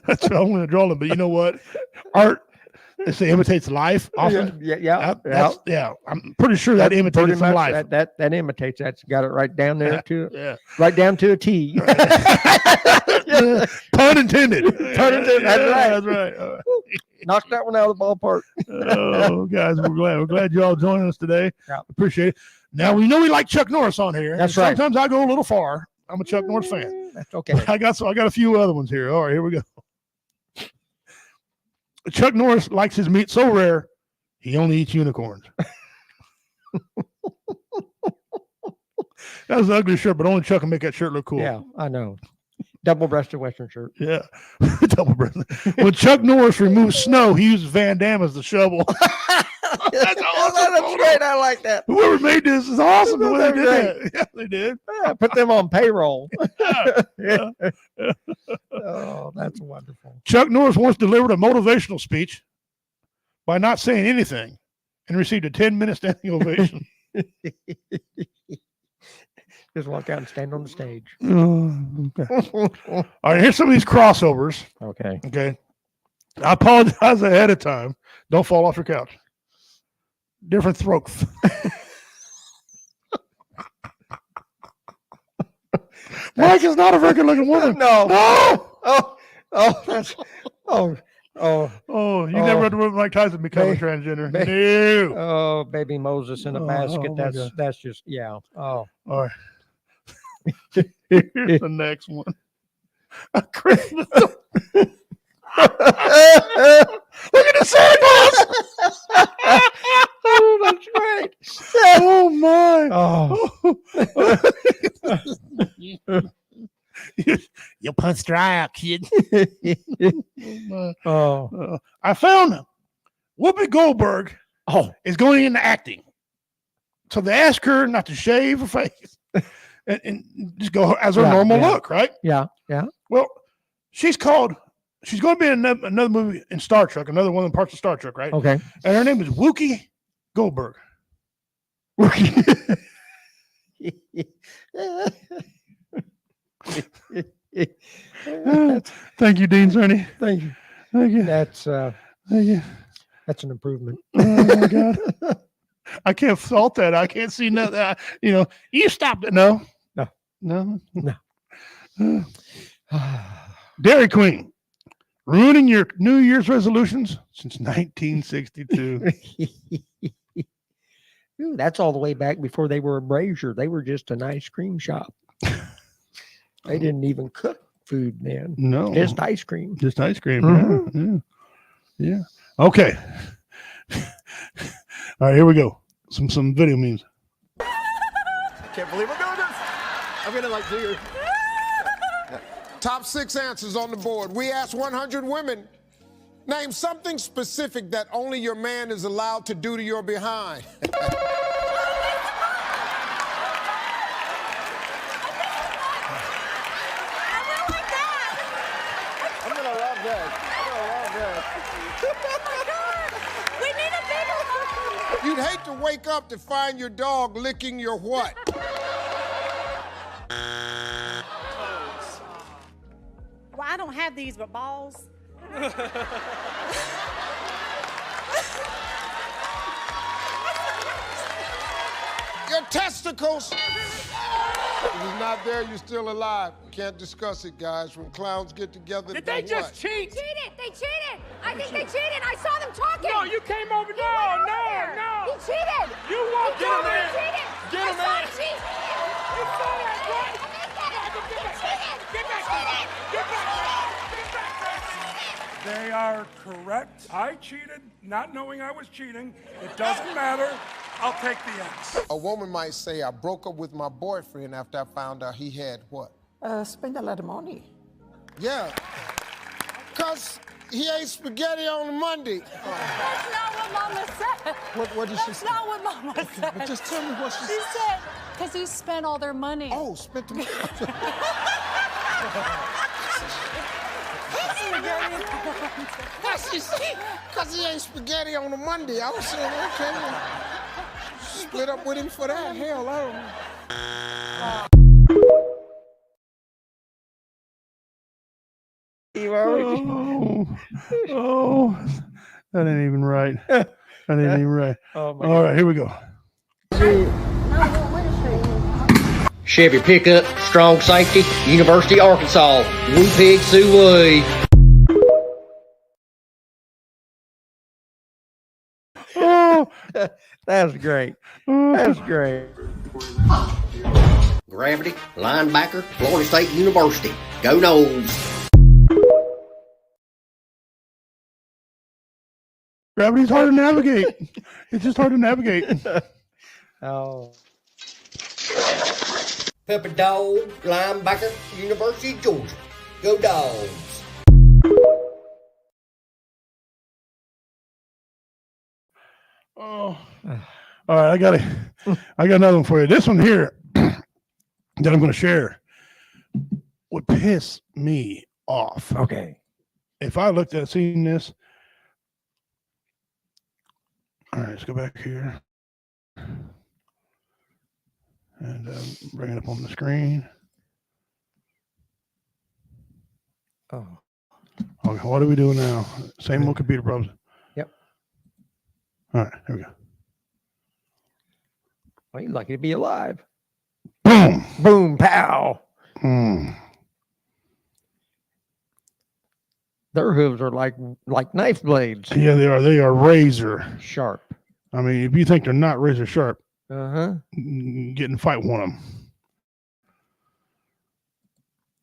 That's what I'm going to draw them. But you know what? Art, they say, imitates life often. Yeah. I'm pretty sure that imitates some life. That imitates. That's got it right down there too. Yeah. Right down to a T. Pun intended. Pun intended. That's right. Knocked that one out of the ballpark. Oh, guys, we're glad you all joining us today. Yeah. Appreciate it. Now we know we like Chuck Norris on here. That's right. Sometimes I go a little far. I'm a Chuck Norris fan. That's okay. I got a few other ones here. All right, here we go. Chuck Norris likes his meat so rare, he only eats unicorns. That was an ugly shirt, but only Chuck can make that shirt look cool. Yeah, I know. Double-breasted Western shirt. Yeah, double-breasted. When Chuck Norris removes snow, he uses Van Damme as the shovel. That's awesome. That's great. I like that. Whoever made this is awesome. The way they did that. Yeah, they did. Yeah, put them on payroll. Yeah. Oh, that's wonderful. Chuck Norris once delivered a motivational speech by not saying anything and received a 10-minute standing ovation. Just walk out and stand on the stage. Okay. All right, here's some of these crossovers. Okay. I apologize ahead of time. Don't fall off your couch. Different throats. Mike is not a very good-looking woman. No. You never had to with Mike Tyson becoming transgender. No. Oh, baby Moses in a basket. That's just, yeah. Oh. All right. Here's the next one. A Christmas. Look at the sandbox. Oh, that's great. Oh my. Oh. You punched dry out, kid. Oh. I found Whoopi Goldberg is going into acting. So they ask her not to shave her face and just go as her normal look, right? Yeah. Well, she's going to be in another movie in Star Trek, another one of the parts of Star Trek, right? Okay. And her name is Wookie Goldberg. Thank you, Dean Cerny. Thank you. That's Thank you. That's an improvement. Oh my God. I can't fault that. I can't see nothing. You stopped it. No. Dairy Queen, ruining your New Year's resolutions since 1962. Ooh, that's all the way back before they were a brazier. They were just an ice cream shop. They didn't even cook food then. No. Just ice cream. Just ice cream. Mm-hmm. Yeah. Okay. All right, here we go. Some video memes. Can't believe we're doing this. I'm gonna do your top 6 answers on the board. We asked 100 women Name something specific that only your man is allowed to do to your behind. I'm gonna love this. We need a bigger one. You'd hate to wake up to find your dog licking your what? Well, I don't have these, but balls. Your testicles. If he's not there, you're still alive. Can't discuss it, guys. When clowns get together, Did they just cheat? Cheated. They cheated. I think they cheated. I saw them talking. No, you came over. He went over there. No. He cheated. You won't He get told him me in. he cheated. Get him I saw in. him cheat. You saw that, right? Get back. Get back. They are correct. I cheated, not knowing I was cheating. It doesn't matter. I'll take the X. A woman might say, I broke up with my boyfriend after I found out he had what? Spend a lot of money. Yeah. Because he ate spaghetti on Monday. That's not what Mama said. What did she That's say? not what Mama said. But just tell me what she She said, because he spent all their money. Oh, spent the money. That's she said. Because he ate spaghetti on a Monday. I was saying, okay. Split up with him for that. Hell, I don't know. Oh, that ain't even right. That ain't even right. Oh my All right, here we go. Chevy pickup, strong safety, University of Arkansas. Woo pig suey. Oh, That's great. That's great. Gravity, linebacker, Florida State University. Go Noles. gravity's hard to navigate. It's just hard to navigate. Oh. Pepper Dog, linebacker, University of Georgia. Go Dogs. Oh, all right. I got another one for you. This one here that I'm going to share would piss me off. Okay. If I looked at seeing this. All right, let's go back here and bring it up on the screen. Oh. Okay, what do we do now? Same old computer problems. Yep. All right, here we go. Well, you're lucky to be alive. Boom. Boom, pow. Their hooves are like knife blades. Yeah, they are. They are razor Sharp. I mean, if you think they're not razor sharp, Uh-huh. get in fight one of them.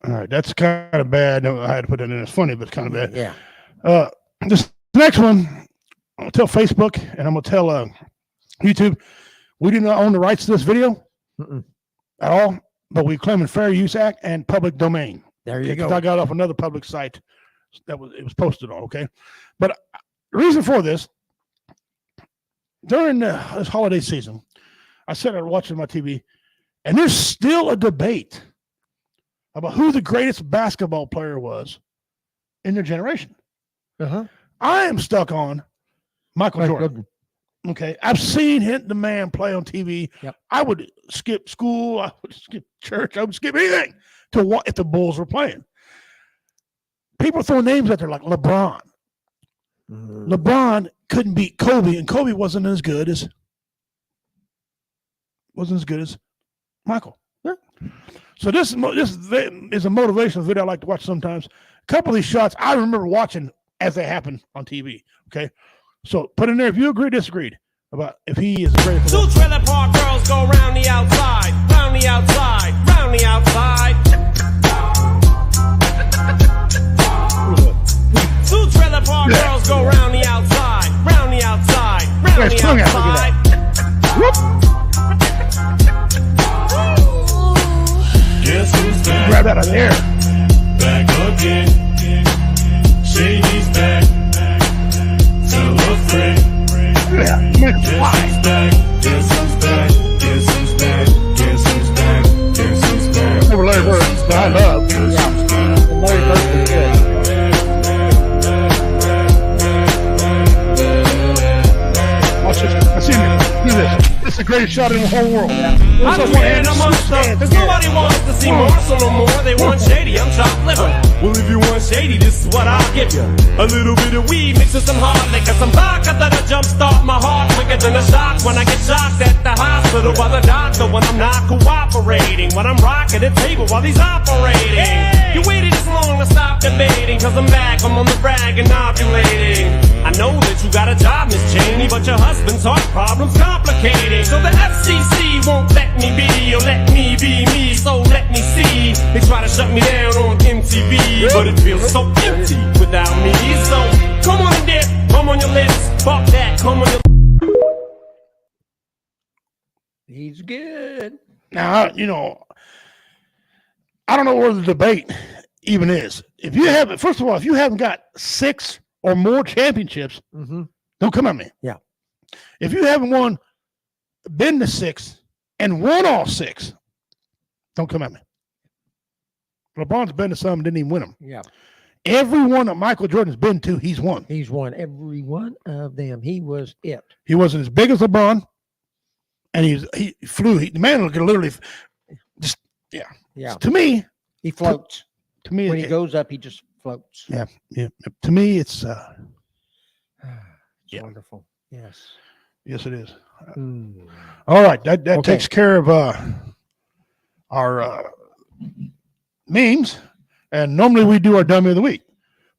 All right, that's kind of bad. No, I had to put that in. It's funny, but it's kind of bad. Yeah. This next one, I'm gonna tell Facebook and I'm gonna tell YouTube. We do not own the rights to this video at all, but we claim a fair use act and public domain. There you Okay, 'cause go. I got off another public site it was posted on. Okay, but the reason for this, during this holiday season, I sat there watching my TV, and there's still a debate about who the greatest basketball player was in their generation. Uh-huh. I am stuck on Michael Jordan. Okay, I've seen the man play on TV. Yep. I would skip school. I would skip church. I would skip anything to watch if the Bulls were playing. People throw names out there like LeBron. LeBron couldn't beat Kobe, and Kobe wasn't as good as Michael. Yeah. So this is a motivational video I like to watch sometimes. A couple of these shots I remember watching as they happen on TV. Okay, so put in there if you agree or disagreed about if he is great. Two trailer park girls go round the outside, round the outside, round the outside. Two trailer park girls go round the outside, round the outside, round the outside. Guess who's back? Grab that out of there. Back again. Shady's back. greatest shot in the whole world. I'm creating a monster, cause nobody wants to see Marshall no more. They want shady, I'm chopped liver. Well, if you want shady, this is what I'll give you. A little bit of weed mixed with some hard liquor, some vodka that'll jumpstart my heart quicker than a shock when I get shocked at the hospital by the doctor when I'm not cooperating, when I'm rocking the table while he's operating. You waited this long to stop debating, cause I'm back, I'm on the brag and ovulating. I know that you got a job, Miss Cheney, but your husband's heart problem's complicating. So the FCC won't let me be, or let me be me, so let me see. They try to shut me down on MTV, but it feels so empty without me. So come on and dip, come on your lips, fuck that, come on your... He's good. Now, I don't know where the debate even is. If you haven't, first of all, if you haven't got 6 or more championships, don't come at me. Yeah. If you haven't been to 6 and won all 6, don't come at me. LeBron's been to some, didn't even win them. Yeah. Every one that Michael Jordan's been to, he's won. He's won every one of them. He was it. He wasn't as big as LeBron, and he flew. The man could literally just, yeah. Yeah. To me, he floats. To me, when he goes up, he just floats. Yeah. To me, it's wonderful. Yes. Yes, it is. All right, that takes care of our memes, and normally we do our dummy of the week,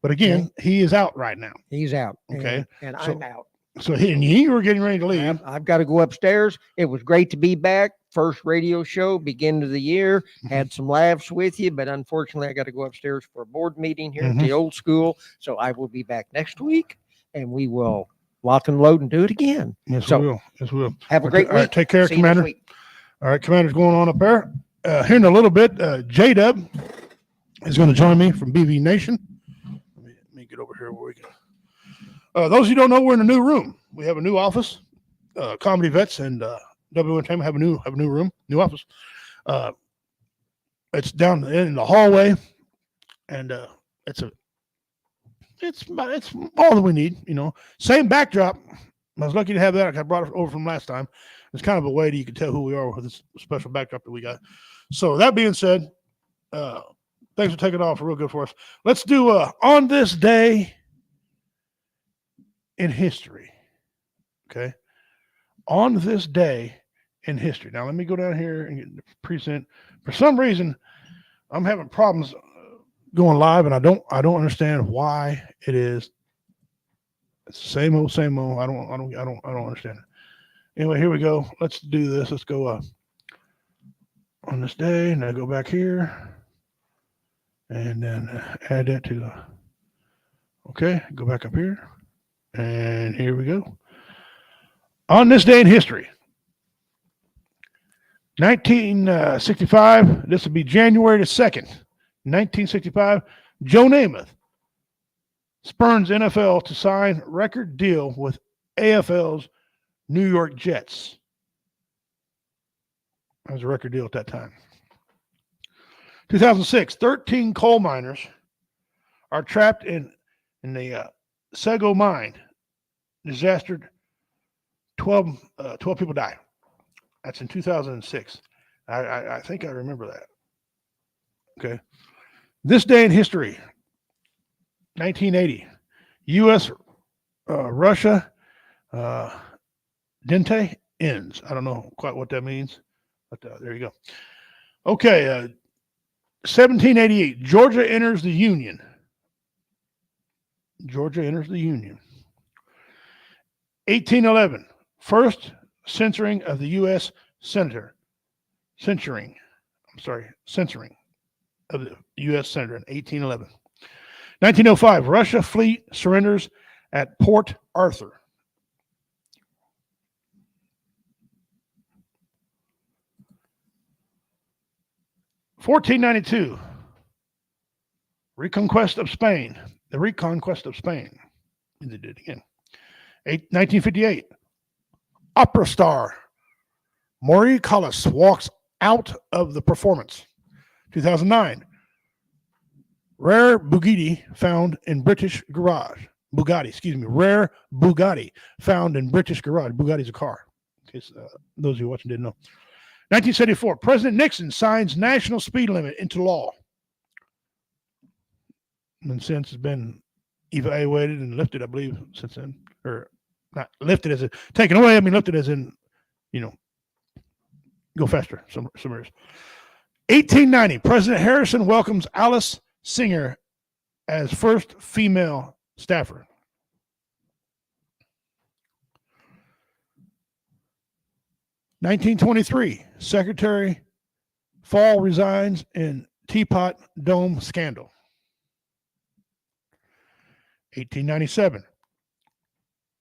but again, he is out right now. He's out. Okay, and I'm out. So you were getting ready to leave. I've got to go upstairs. It was great to be back. First radio show, beginning of the year. Had some laughs with you, but unfortunately, I got to go upstairs for a board meeting here at the old school. So I will be back next week, and we will lock and load and do it again. Yes, so we will. Yes, we will. Have a great week. All right, take care, See Commander. All right, Commander's going on up there. Here in a little bit, J-Dub is going to join me from BB Nation. Let me get over here where we can. Those of you who don't know, we're in a new room. We have a new office. Comedy Vets and W Entertainment have a new room, new office. It's down in the hallway, and it's all that we need. Same backdrop. I was lucky to have that. I brought it over from last time. It's kind of a way that you can tell who we are with this special backdrop that we got. So that being said, thanks for taking off. Real good for us. Let's do on this day in history. Okay. On this day in history. Now let me go down here and get the present. For some reason, I'm having problems going live, and I don't understand why it is. It's the same old. I don't understand it. Anyway, here we go. Let's do this. Let's go on this day. Now go back here, and then add that to. Okay, go back up here, and here we go. On this day in history, 1965. This will be January the 2nd, 1965. Joe Namath spurns NFL to sign record deal with AFL's New York Jets. That was a record deal at that time. 2006, 13 coal miners are trapped in the Sego mine. Disaster, 12 people die. That's in 2006. I think I remember that. Okay. This day in history, 1980, U.S. Russia Dente ends. I don't know quite what that means, but there you go. Okay, 1788, Georgia enters the Union. Georgia enters the Union. 1811, first censoring of the U.S. Senator. Censoring of the U.S. Senator in 1811. 1905, Russia fleet surrenders at Port Arthur. 1492, reconquest of Spain. The reconquest of Spain. They did it again. 1958, opera star Marie Callas walks out of the performance. 2009, rare Bugatti found in British garage. Rare Bugatti found in British garage. Bugatti's a car. in case those of you watching didn't know. 1974, President Nixon signs national speed limit into law. And since it's been evaluated and lifted, I believe, since then. Or not lifted as in taken away, I mean lifted as in, go faster. Some areas. 1890, President Harrison welcomes Alice Singer as first female staffer. 1923, Secretary Fall resigns in Teapot Dome scandal. 1897,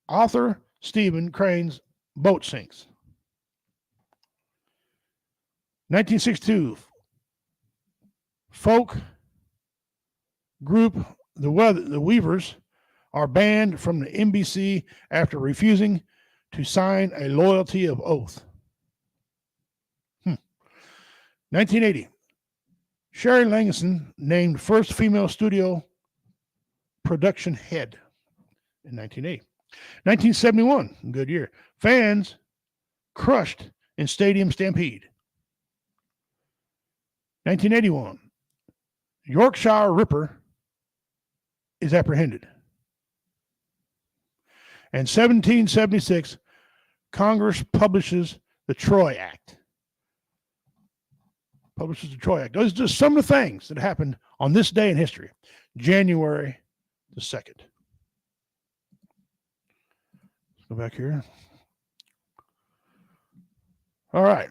author Stephen Crane's boat sinks. 1962, folk group the Weavers are banned from the NBC after refusing to sign a loyalty of oath. 1980, Sherry Langston named first female studio production head in 1980. 1971, good year. Fans crushed in stadium stampede. 1981, Yorkshire Ripper is apprehended. And 1776, Congress publishes the Troy Act. Publishes the Troy Act. Those are just some of the things that happened on this day in history, January the 2nd. Let's go back here. All right.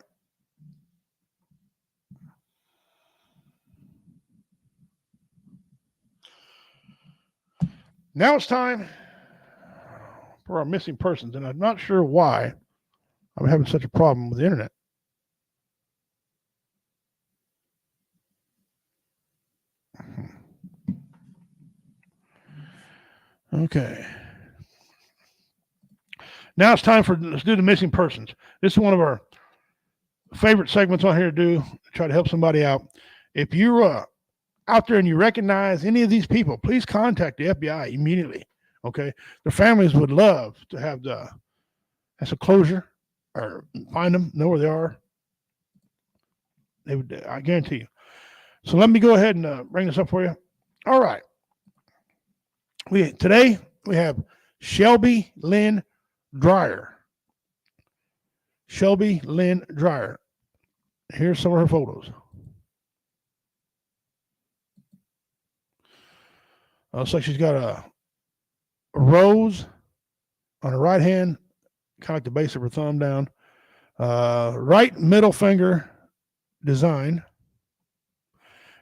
Now it's time for our missing persons, and I'm not sure why I'm having such a problem with the internet. Okay. Now it's time let's do the missing persons. This is one of our favorite segments on here to do, to try to help somebody out. If you're out there and you recognize any of these people, please contact the FBI immediately. Okay. Their families would love to have some closure or find them, know where they are. They would, I guarantee you. So let me go ahead and bring this up for you. All right. Today we have Shelby Lynn Dreyer. Shelby Lynn Dreyer. Here's some of her photos. Looks like she's got a rose on her right hand, kind of like the base of her thumb down. Right middle finger design.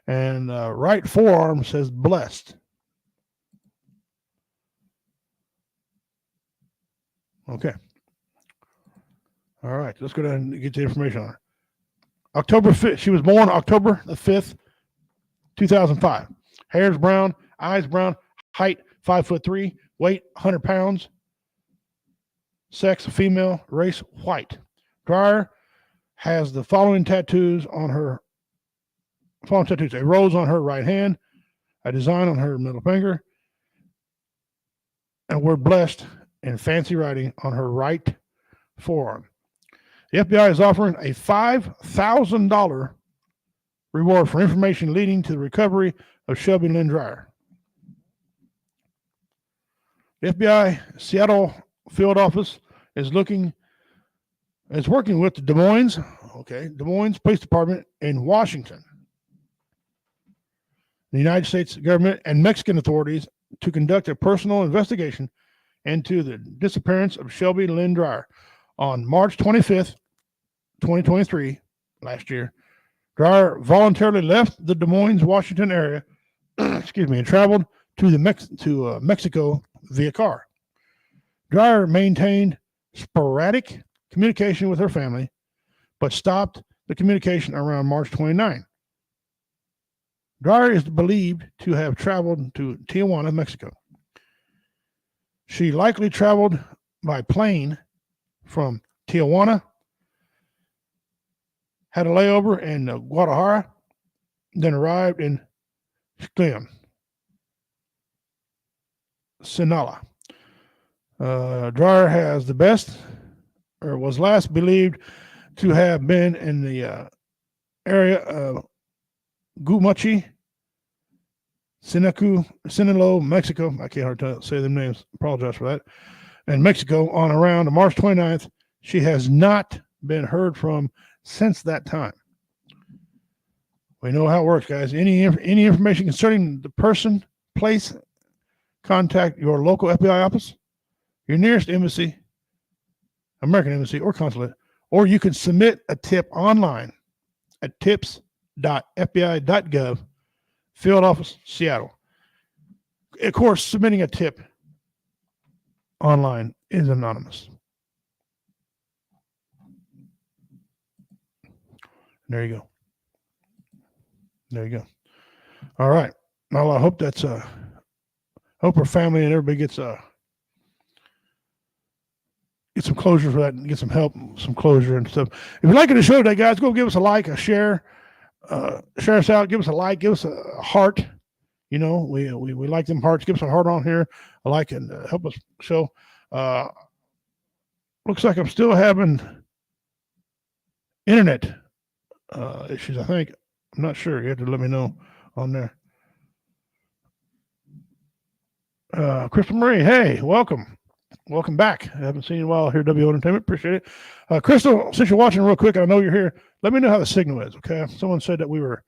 And right forearm says blessed. Okay. All right. Let's go down and get the information on her. October 5th. She was born October the 5th, 2005. Hair is brown, eyes brown, height 5'3", weight 100 pounds. Sex female, race white. Dreyer has the following tattoos on her. Following tattoos: a rose on her right hand, a design on her middle finger, and word blessed in fancy writing on her right forearm. The FBI is offering a $5,000 reward for information leading to the recovery of Shelby Lynn Dreyer. The FBI Seattle field office is working with the Des Moines Police Department in Washington, the United States government, and Mexican authorities to conduct a personal investigation into the disappearance of Shelby Lynn Dreyer. On March 25th, 2023, last year, Dreyer voluntarily left the Des Moines, Washington area, and traveled to Mexico via car. Dreyer maintained sporadic communication with her family, but stopped the communication around March 29. Dreyer is believed to have traveled to Tijuana, Mexico. She likely traveled by plane from Tijuana, had a layover in Guadalajara, then arrived in Sinaloa. Dreyer has the best or was last believed to have been in the area of Gumachi, Sinaloa, Mexico. I can't hardly say the names. Apologize for that. In Mexico on around March 29th. She has not been heard from since that time. We know how it works, guys. Any information concerning the person, place, contact your local FBI office, your nearest embassy, American embassy or consulate, or you can submit a tip online at tips.fbi.gov, field office, Seattle. Of course, submitting a tip online is anonymous. There you go. There you go. All right. Well, I hope that's hope her family and everybody gets some closure for that and get some help, some closure and stuff. If you like the show today, guys, go give us a like, a share, share us out, give us a like, give us a heart. You know, we like them hearts. Give us a heart on here, a like, and help us show. Looks like I'm still having internet issues, I think. I'm not sure. You have to let me know on there. Crystal Marie, hey, welcome. Welcome back. I haven't seen you in a while here at WO Entertainment. Appreciate it. Crystal, since you're watching real quick, and I know you're here, let me know how the signal is, okay? Someone said that we were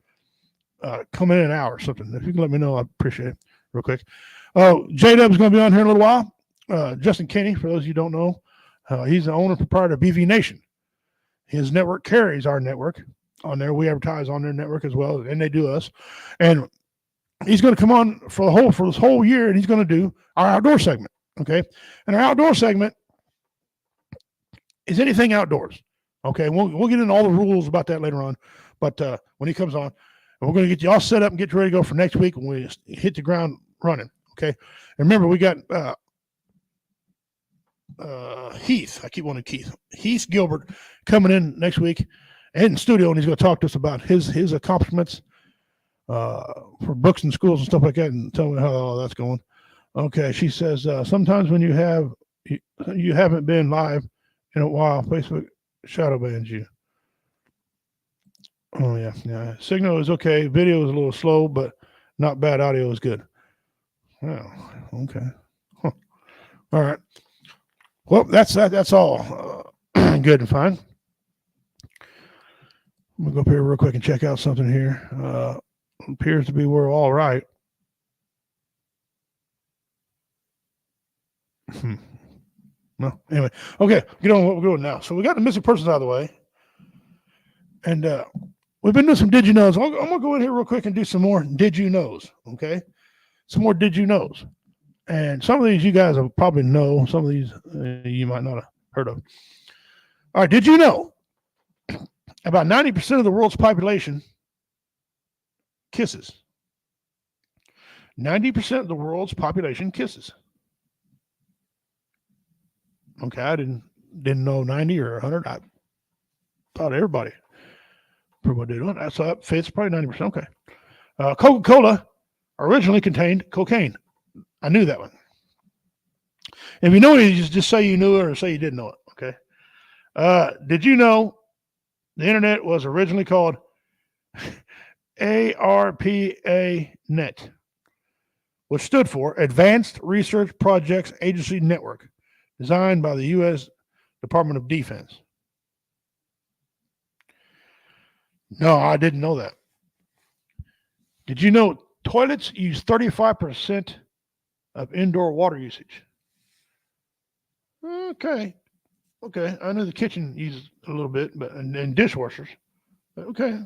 coming in an hour or something. If you can let me know, I'd appreciate it real quick. J-Dub's going to be on here in a little while. Justin Kinney, for those of you who don't know, he's the owner and proprietor of BV Nation. His network carries our network on there. We advertise on their network as well, and they do us. And he's going to come on for this whole year, and he's going to do our outdoor segment. Okay, and our outdoor segment is anything outdoors. Okay, we'll get into all the rules about that later on. But when he comes on, and we're going to get you all set up and get you ready to go for next week when we hit the ground running. Okay, and remember we got Heath. I keep wanting Keith. Heath Gilbert coming in next week in studio, and he's going to talk to us about his accomplishments for books and schools and stuff like that, and tell me how all that's going. Okay, she says sometimes when you haven't been live in a while, Facebook shadow bans you. Oh yeah. Signal is okay. Video is a little slow, but not bad. Audio is good. Oh, okay. Huh. All right. Well, that's all good and fine. I'm gonna go up here real quick and check out something here. Appears to be we're all right. No, anyway, okay, get on what we're doing now. So we got the missing persons out of the way, and we've been doing some did you knows. I'm gonna go in here real quick and do some more did you knows. Okay, some more did you knows, and some of these you guys will probably know. Some of these you might not have heard of. All right, did you know about 90% of the world's population kisses? 90% of the world's population kisses. Okay, I didn't know 90 or 100. I thought everybody pretty much did one. So that fits probably 90%. Okay. Coca-Cola originally contained cocaine. I knew that one. If you know it, you just say you knew it or say you didn't know it. Okay. Did you know the internet was originally called ARPA Net, which stood for Advanced Research Projects Agency Network, designed by the U.S. Department of Defense? No, I didn't know that. Did you know toilets use 35% of indoor water usage? Okay. I know the kitchen uses a little bit, but and dishwashers. Okay.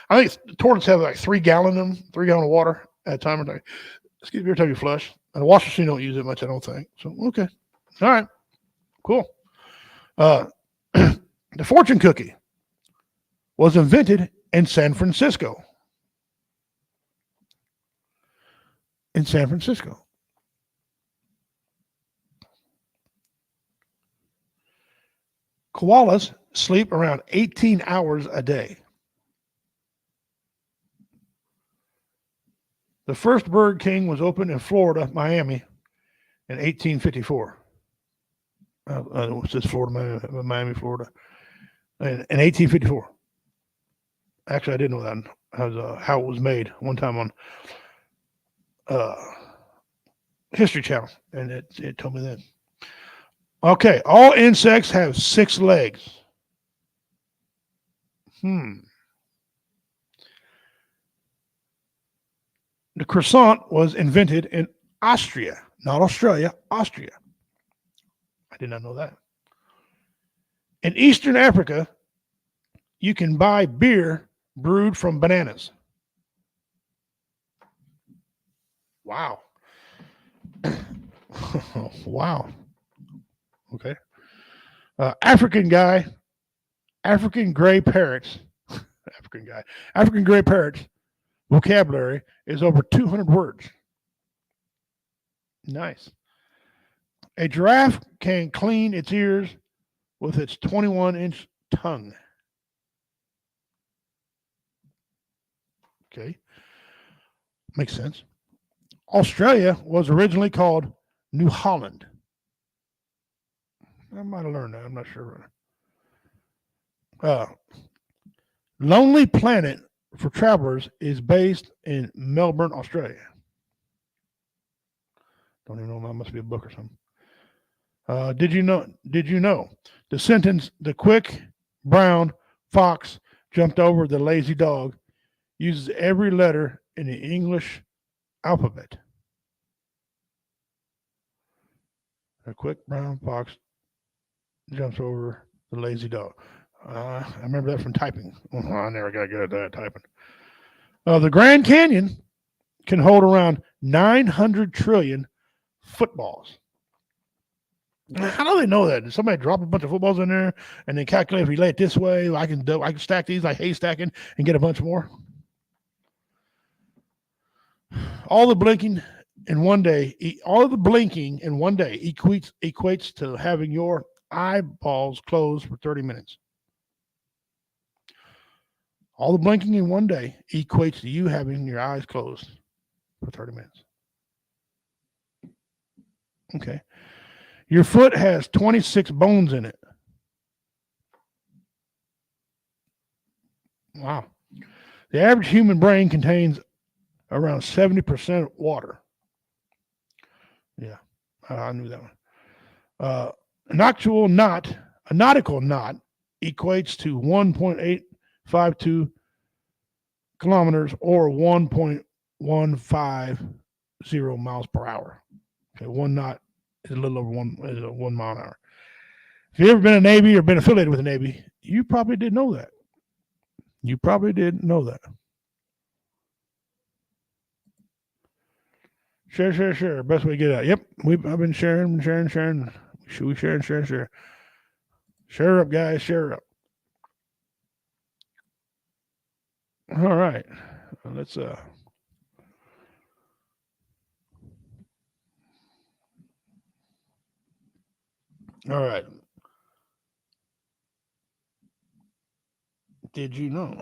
I think toilets have like 3 gallon of water at a time. Excuse me, every time you flush. And the wash machine don't use it much, I don't think. So, okay. All right. Cool. The fortune cookie was invented in San Francisco. In San Francisco. Koalas sleep around 18 hours a day. The first Burger King was opened in Florida, Miami, in 1854. It says Florida, Miami, Florida, in 1854. Actually, I didn't know that. How it was made one time on History Channel, and it told me that. Okay, all insects have 6 legs. The croissant was invented in Austria, not Australia, Austria. I did not know that. In Eastern Africa, you can buy beer brewed from bananas. Wow. Wow. Okay. African gray parrots, African gray parrots vocabulary is over 200 words. Nice. A giraffe can clean its ears with its 21-inch tongue. Okay. Makes sense. Australia was originally called New Holland. I might have learned that. I'm not sure. Lonely Planet for Travelers is based in Melbourne, Australia. Don't even know. That must be a book or something. Did you know the sentence "the quick brown fox jumped over the lazy dog" uses every letter in the English alphabet? A quick brown fox jumps over the lazy dog. I remember that from typing. I never got good at that typing. The Grand Canyon can hold around 900 trillion footballs. How do they know that? Did somebody drop a bunch of footballs in there and then calculate if we lay it this way, I can stack these like haystacking and get a bunch more? All the blinking in one day equates to having your eyeballs closed for 30 minutes. All the blinking in one day equates to you having your eyes closed for 30 minutes. Okay. Your foot has 26 bones in it. Wow. The average human brain contains around 70% water. Yeah, I knew that one. A nautical knot equates to 1.852 kilometers or 1.150 miles per hour. Okay, one knot is a little over 1 mile an hour. If you've ever been in the Navy or been affiliated with the Navy, you probably did know that. Share. Best way to get out. Yep, I've been sharing. Should we share? Share up, guys. Share up. All right. Let's All right. Did you know?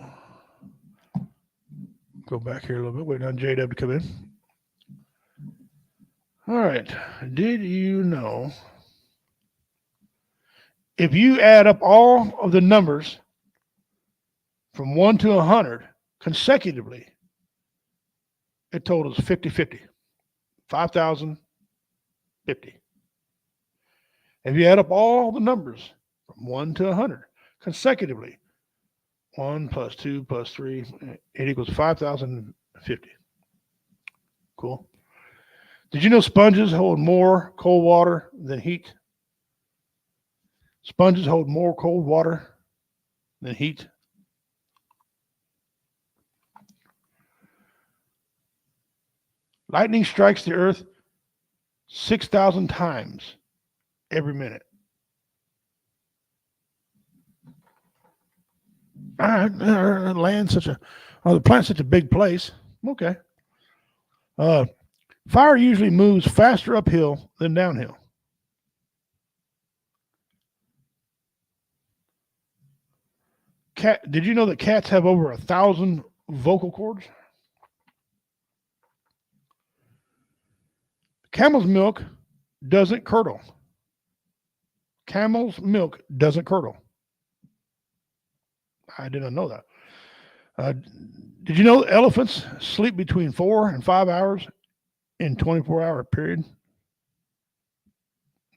Go back here a little bit. Waiting on JW to come in. All right. Did you know if you add up all of the numbers from 1 to 100 consecutively, it totals 50-50. 5,050. If you add up all the numbers from 1 to 100 consecutively, 1 plus 2 plus 3, it equals 5,050. Cool. Did you know sponges hold more cold water than heat? Sponges hold more cold water than heat. Lightning strikes the earth 6,000 times every minute. The planet's such a big place. Okay. Fire usually moves faster uphill than downhill. Did you know that cats have over 1,000 vocal cords? Camel's milk doesn't curdle. camel's milk doesn't curdle. I did not know that. Did you know elephants sleep between 4 and 5 hours in 24-hour period?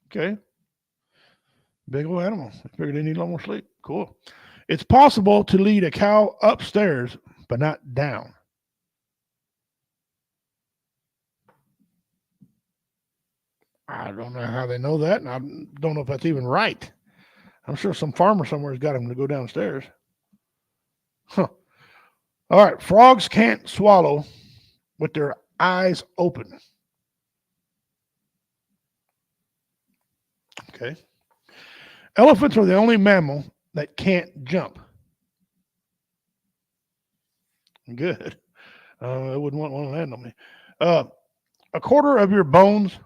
Okay. Big old animal. I figured they need a lot more sleep. Cool. It's possible to lead a cow upstairs, but not down. I don't know how they know that, and I don't know if that's even right. I'm sure some farmer somewhere has got them to go downstairs. Huh. All right. Frogs can't swallow with their eyes open. Okay. Elephants are the only mammal that can't jump. Good. I wouldn't want one to land on me. A quarter of your bones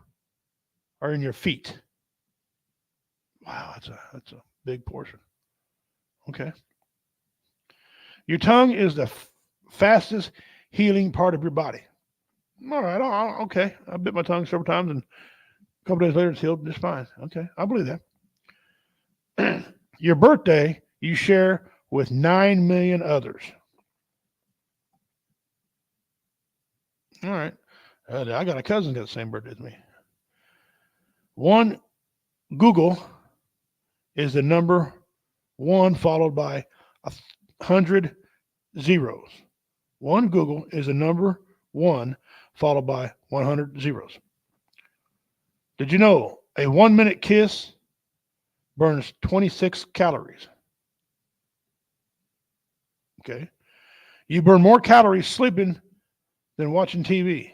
are in your feet. Wow, that's a big portion. Okay. Your tongue is the fastest healing part of your body. All right. Okay. I bit my tongue several times, and a couple days later, it's healed just fine. Okay. I believe that. Your birthday, you share with 9 million others. All right. I got a cousin that got the same birthday as me. One Google is the number 1 followed by 100 zeros. One Google is the number 1 followed by 100 zeros. Did you know a 1-minute kiss burns 26 calories? Okay. You burn more calories sleeping than watching TV.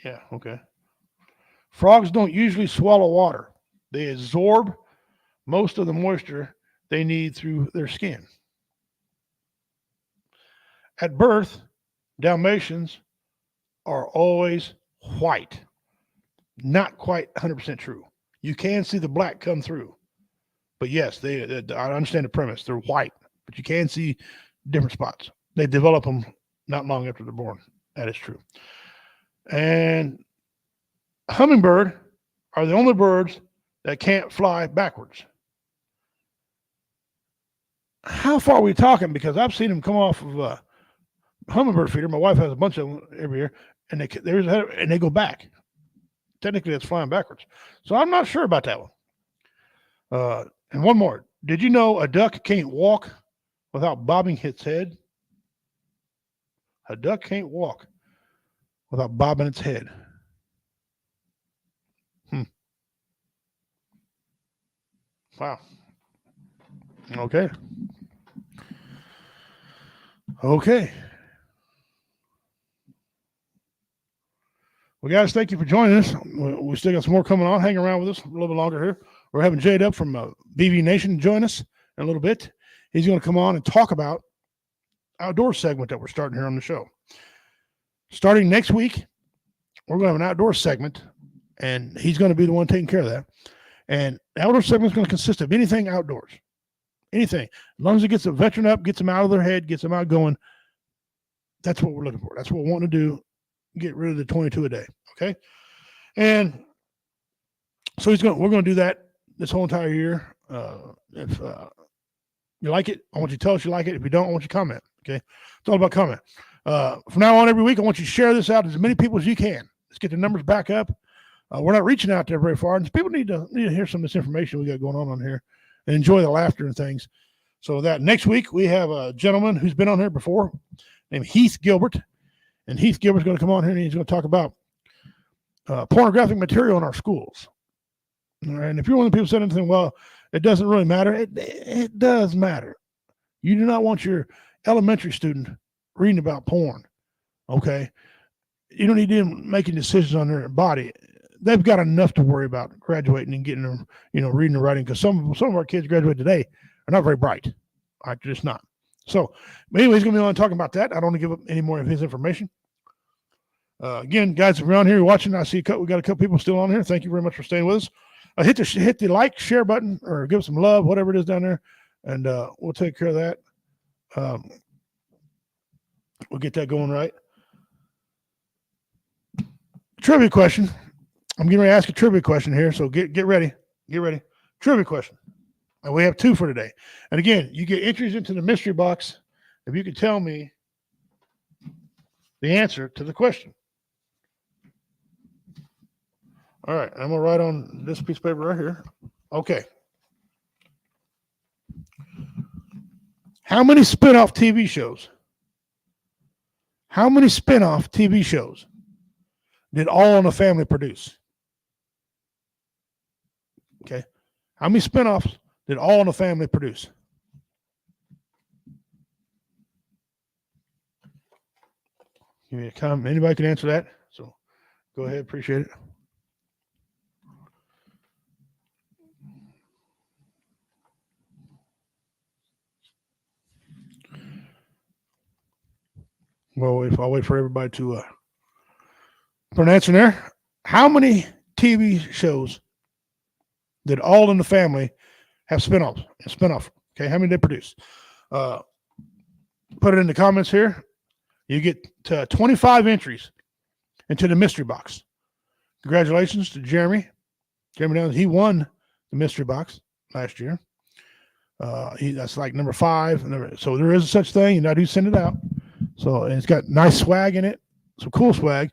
Yeah, okay. Frogs don't usually swallow water. They absorb most of the moisture they need through their skin. At birth, Dalmatians are always white. Not quite 100% true. You can see the black come through. But yes, I understand the premise. They're white, but you can see different spots. They develop them not long after they're born. That is true. And hummingbird are the only birds that can't fly backwards. How far are we talking? Because I've seen them come off of a hummingbird feeder. My wife has a bunch of them every year, and they go back. Technically, it's flying backwards. So I'm not sure about that one. And one more. Did you know a duck can't walk without bobbing its head? A duck can't walk without bobbing its head. Wow. Okay. Okay. Well, guys, thank you for joining us. We still got some more coming on. Hang around with us a little bit longer here. We're having Jade up from BV Nation join us in a little bit. He's going to come on and talk about outdoor segment that we're starting here on the show. Starting next week, we're going to have an outdoor segment, and he's going to be the one taking care of that. And the outdoor segment is going to consist of anything outdoors. Anything. As long as it gets a veteran up, gets them out of their head, gets them out going, that's what we're looking for. That's what we're wanting to do. Get rid of the 22 a day. Okay. And so we're going to do that this whole entire year. If you like it, I want you to tell us you like it. If you don't, I want you to comment. Okay. It's all about comment. From now on, every week, I want you to share this out to as many people as you can. Let's get the numbers back up. We're not reaching out there very far, and people need to hear some of this information we got going on here and enjoy the laughter and things. So that next week we have a gentleman who's been on here before named Heath Gilbert, and Heath Gilbert's going to come on here and he's going to talk about pornographic material in our schools. All right, and if you're one of the people saying anything, well, it doesn't really matter. It does matter. You do not want your elementary student reading about porn. Okay, you don't need them making decisions on their body. They've got enough to worry about graduating and getting them, reading and writing. Because some of our kids graduate today are not very bright. They're just not. So, anyway, he's going to be on talking about that. I don't want to give up any more of his information. Again, guys, if you're on here watching, I see we got a couple people still on here. Thank you very much for staying with us. Hit the like, share button, or give us some love, whatever it is down there, and we'll take care of that. We'll get that going right. Trivia question. I'm getting ready to ask a trivia question here, so get ready. Get ready. Trivia question. And we have 2 for today. And again, you get entries into the mystery box if you can tell me the answer to the question. All right, I'm gonna write on this piece of paper right here. Okay. How many spin-off TV shows? How many spin-off TV shows did All in the Family produce? Okay. How many spin-offs did All in the Family produce? Give me a comment. Anybody can answer that. So go ahead. Appreciate it. Well, if I'll wait for everybody to put an answer in there. How many TV shows did All in the Family have spinoffs? Okay, how many did they produce? Put it in the comments here. You get 25 entries into the mystery box. Congratulations to Jeremy. Jeremy Downs, he won the mystery box last year. That's like number 5. So there is a such thing. You know, I do send it out. So and it's got nice swag in it, some cool swag.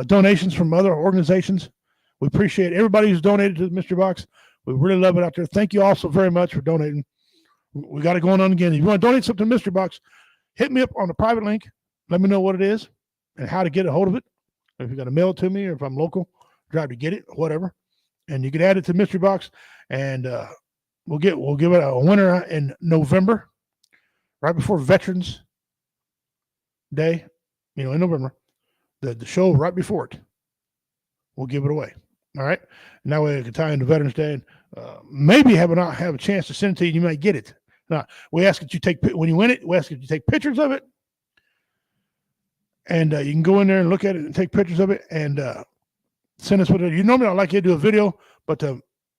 Donations from other organizations. We appreciate everybody who's donated to the mystery box. We really love it out there. Thank you all so very much for donating. We got it going on again. If you want to donate something to the mystery box, hit me up on the private link. Let me know what it is and how to get a hold of it. If you got to mail it to me, or if I'm local, drive to get it, whatever. And you can add it to the mystery box, and we'll give it a winner in November, right before Veterans Day, in November, the show right before it. We'll give it away. All right. And that way it can tie into Veterans Day, and maybe have a chance to send it to you. You might get it. Now, we ask that you when you win it, we ask that you take pictures of it. And you can go in there and look at it and take pictures of it and send us what it is. You normally I'd like you to do a video, but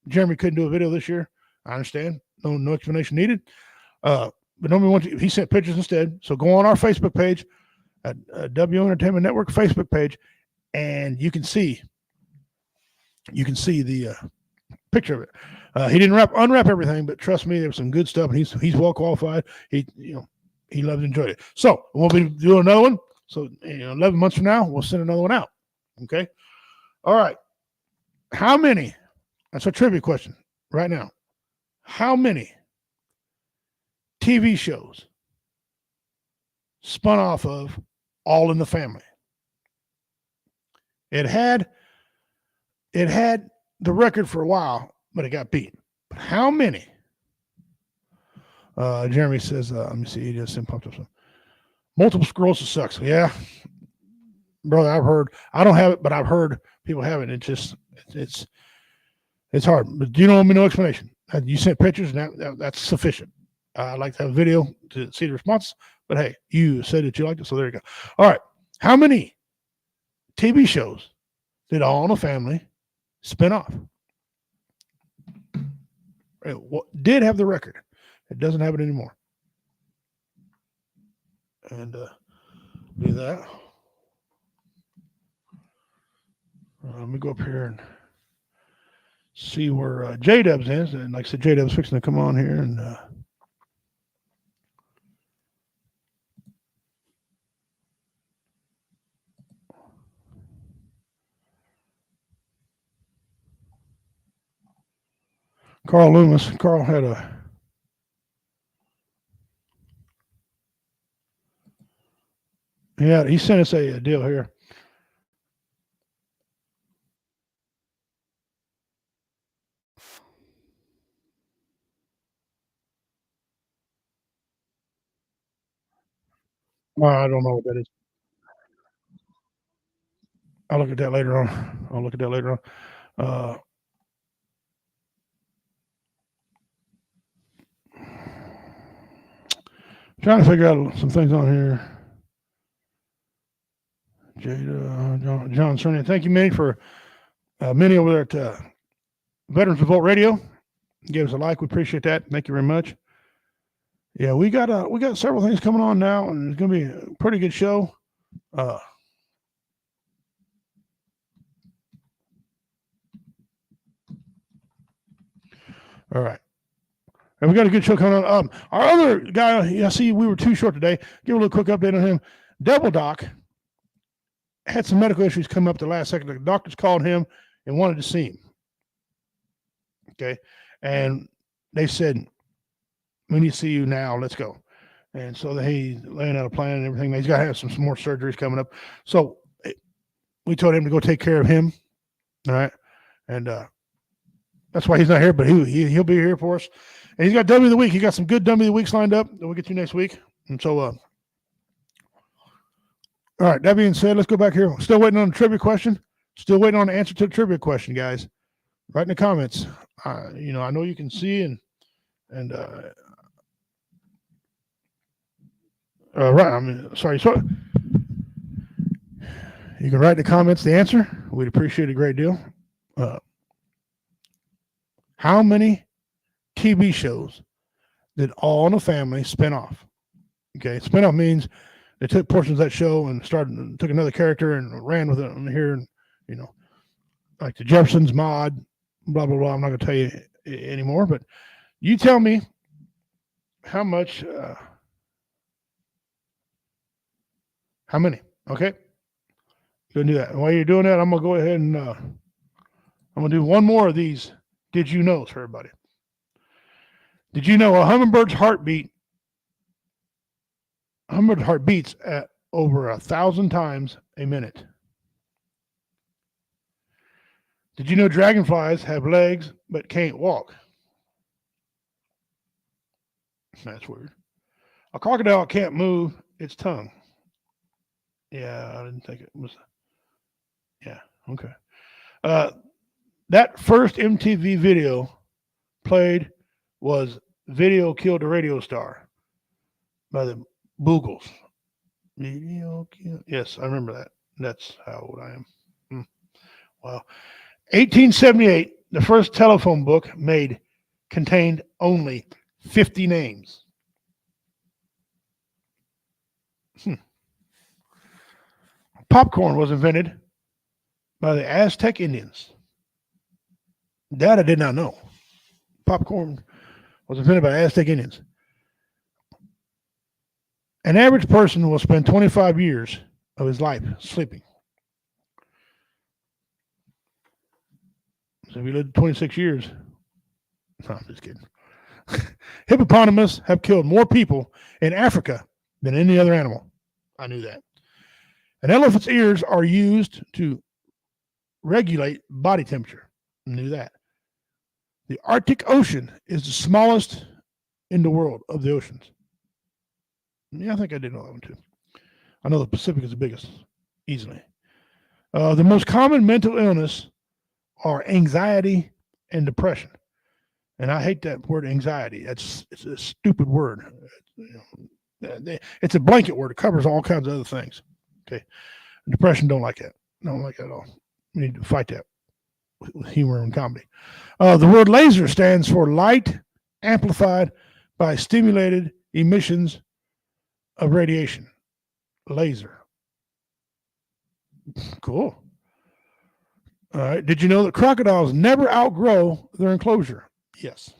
Jeremy couldn't do a video this year. I understand. No explanation needed. But normally he sent pictures instead. So go on our Facebook page, at W Entertainment Network Facebook page, and you can see the picture of it. He didn't unwrap everything, but trust me, there was some good stuff, and he's well qualified. He loved and enjoyed it. So we'll be doing another one. So 11 months from now, we'll send another one out. Okay. All right. How many? That's a trivia question right now. How many TV shows spun off of All in the Family? It had the record for a while, but it got beat. But how many? Jeremy says, let me see. He just popped up some. Multiple sclerosis sucks. Yeah, brother, I don't have it, but I've heard people have it. It's hard. But you don't want me no explanation. You sent pictures, and that's sufficient. I'd like to have a video to see the response. But hey, you said that you liked it, so there you go. All right. How many TV shows did All in the Family spin off? It did have the record. It doesn't have it anymore. And do that. Let me go up here and see where J-Dubs is. And like I said, J-Dubs fixing to come on here. And Carl Loomis. Carl had he sent us a deal here. Well, I don't know what that is. I'll look at that later on. Trying to figure out some things on here. Jada, John Cerny. Thank you, Minnie, for Minnie over there at Veterans Revolt Radio. Give us a like. We appreciate that. Thank you very much. Yeah, we got several things coming on now, and it's going to be a pretty good show. All right. And we got a good show coming on. Our other guy, I see we were too short today. Give a little quick update on him. Double Doc had some medical issues come up the last second. The doctors called him and wanted to see him. Okay. And they said, we need to see you now. Let's go. And so he's laying out a plan and everything. He's got to have some more surgeries coming up. So we told him to go take care of him. All right. And that's why he's not here, but he'll be here for us. And he's got W of the Week. He got some good W of the Weeks lined up that we'll get to next week. And so, all right, that being said, let's go back here. Still waiting on the trivia question. Still waiting on the answer to the trivia question, guys. Write in the comments. I know you can see and right. So you can write in the comments the answer. We'd appreciate it a great deal. How many TV shows did All in the Family spin off? Okay, spin off means they took portions of that show and took another character and ran with it on here, and like the Jeffersons, Maude, blah blah blah. I'm not going to tell you anymore, but you tell me how much, how many? Okay, go do that. And while you're doing that, I'm gonna go ahead and I'm gonna do one more of these. Did you know for everybody? Did you know a hummingbird's heart beats at over 1,000 times a minute? Did you know dragonflies have legs but can't walk? That's weird. A crocodile can't move its tongue. Yeah, I didn't think it was. Yeah, okay. That first MTV video played was Video Killed a Radio Star by the Boogles. Video Killed. Yes, I remember that. That's how old I am. Wow. 1878, the first telephone book made contained only 50 names. Popcorn was invented by the Aztec Indians. That I did not know. Popcorn was invented by Aztec Indians. An average person will spend 25 years of his life sleeping. So if you lived 26 years, no, I'm just kidding. Hippopotamus have killed more people in Africa than any other animal. I knew that. An elephant's ears are used to regulate body temperature. I knew that. The Arctic Ocean is the smallest in the world of the oceans. Yeah, I think I did know that one too. I know the Pacific is the biggest, easily. The most common mental illness are anxiety and depression. And I hate that word anxiety. It's a stupid word. It's a blanket word. It covers all kinds of other things. Okay. Depression, don't like that. Don't like that at all. We need to fight that with humor and comedy. The word laser stands for light amplified by stimulated emissions of radiation. Laser. Cool. All right. Did you know that crocodiles never outgrow their enclosure? Yes.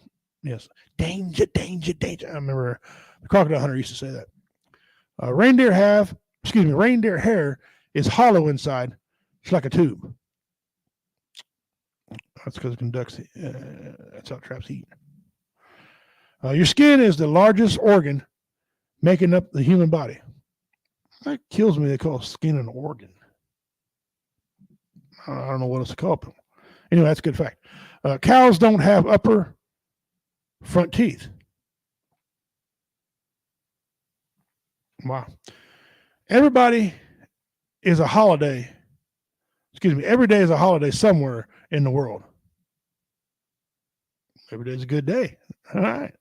Yes. Danger, danger, danger. I remember the crocodile hunter used to say that. Reindeer hair is hollow inside. It's like a tube. That's because it conducts, that's how it traps heat. Your skin is the largest organ making up the human body. That kills me. They call skin an organ. I don't know what else to call it. Anyway, that's a good fact. Cows don't have upper front teeth. Wow. Everybody is a holiday. Every day is a holiday somewhere in the world. Every day is a good day. All right.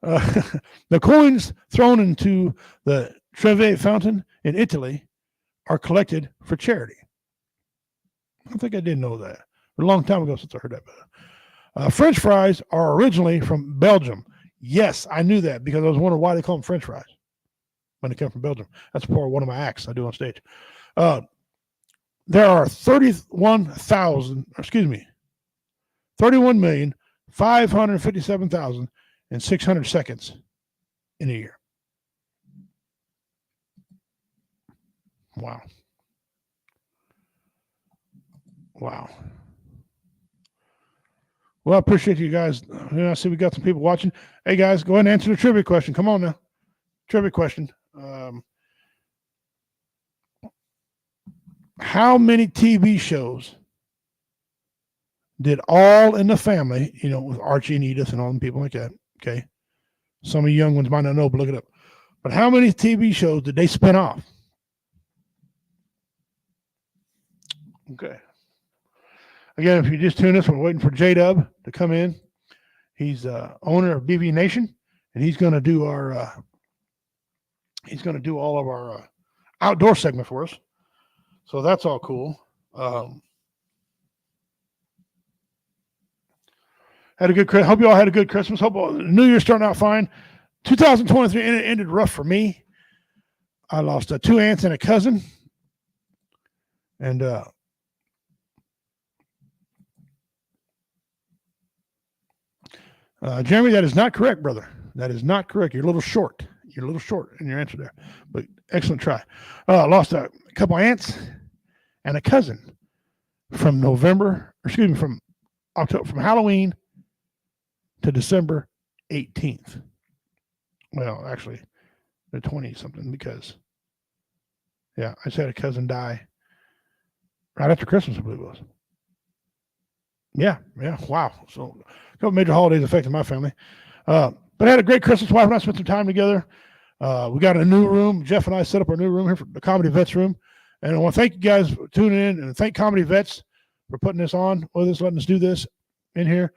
The coins thrown into the Trevi fountain in Italy are collected for charity. I think I did know that. A long time ago since I heard that. French fries are originally from Belgium. Yes, I knew that because I was wondering why they call them French fries when they come from Belgium. That's part of one of my acts I do on stage. There are 31,000, 31,400,000 557,600 seconds in a year. Wow. Wow. Well, I appreciate you guys. I see we got some people watching. Hey, guys, go ahead and answer the trivia question. Come on now. Trivia question. How many TV shows did All in the Family, with Archie and Edith and all them people like that, okay? Some of you young ones might not know, but look it up. But how many TV shows did they spin off? Okay. Again, if you just tuned us, we're waiting for J-Dub to come in. He's owner of BB Nation, and he's going to do all of our outdoor segment for us. So that's all cool. Had a good. Hope you all had a good Christmas. Hope New Year's starting out fine. 2023 ended rough for me. I lost 2 aunts and a cousin, and Jeremy, that is not correct, brother. That is not correct. You're a little short. You're a little short in your answer there, but excellent try. Lost a couple aunts and a cousin from from October, from Halloween to December 18th. Well, actually, the 20-something, because, I just had a cousin die right after Christmas, I believe it was. Yeah, wow. So a couple major holidays affected my family. But I had a great Christmas. Wife and I spent some time together. We got a new room. Jeff and I set up our new room here for the Comedy Vets room. And I want to thank you guys for tuning in, and thank Comedy Vets for putting this on with us, letting us do this in here.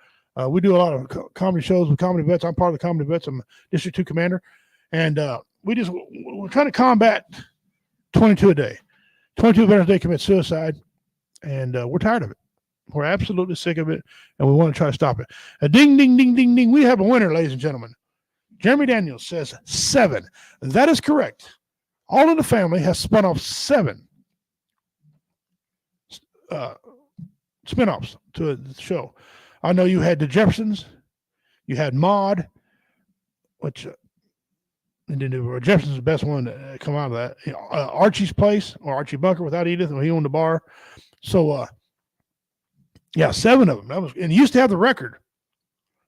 We do a lot of comedy shows with Comedy Vets. I'm part of the Comedy Vets. I'm District 2 Commander. And we're trying to combat 22 a day. 22 veterans a day commit suicide, and we're tired of it. We're absolutely sick of it, and we want to try to stop it. Ding, ding, ding, ding, ding. We have a winner, ladies and gentlemen. Jeremy Daniels says 7. That is correct. All in the Family has spun off 7 spinoffs to the show. I know you had the Jeffersons, you had Maude, which Jefferson's is the best one to come out of that. Archie's Place, or Archie Bunker without Edith, when he owned the bar. So, 7 of them. And he used to have the record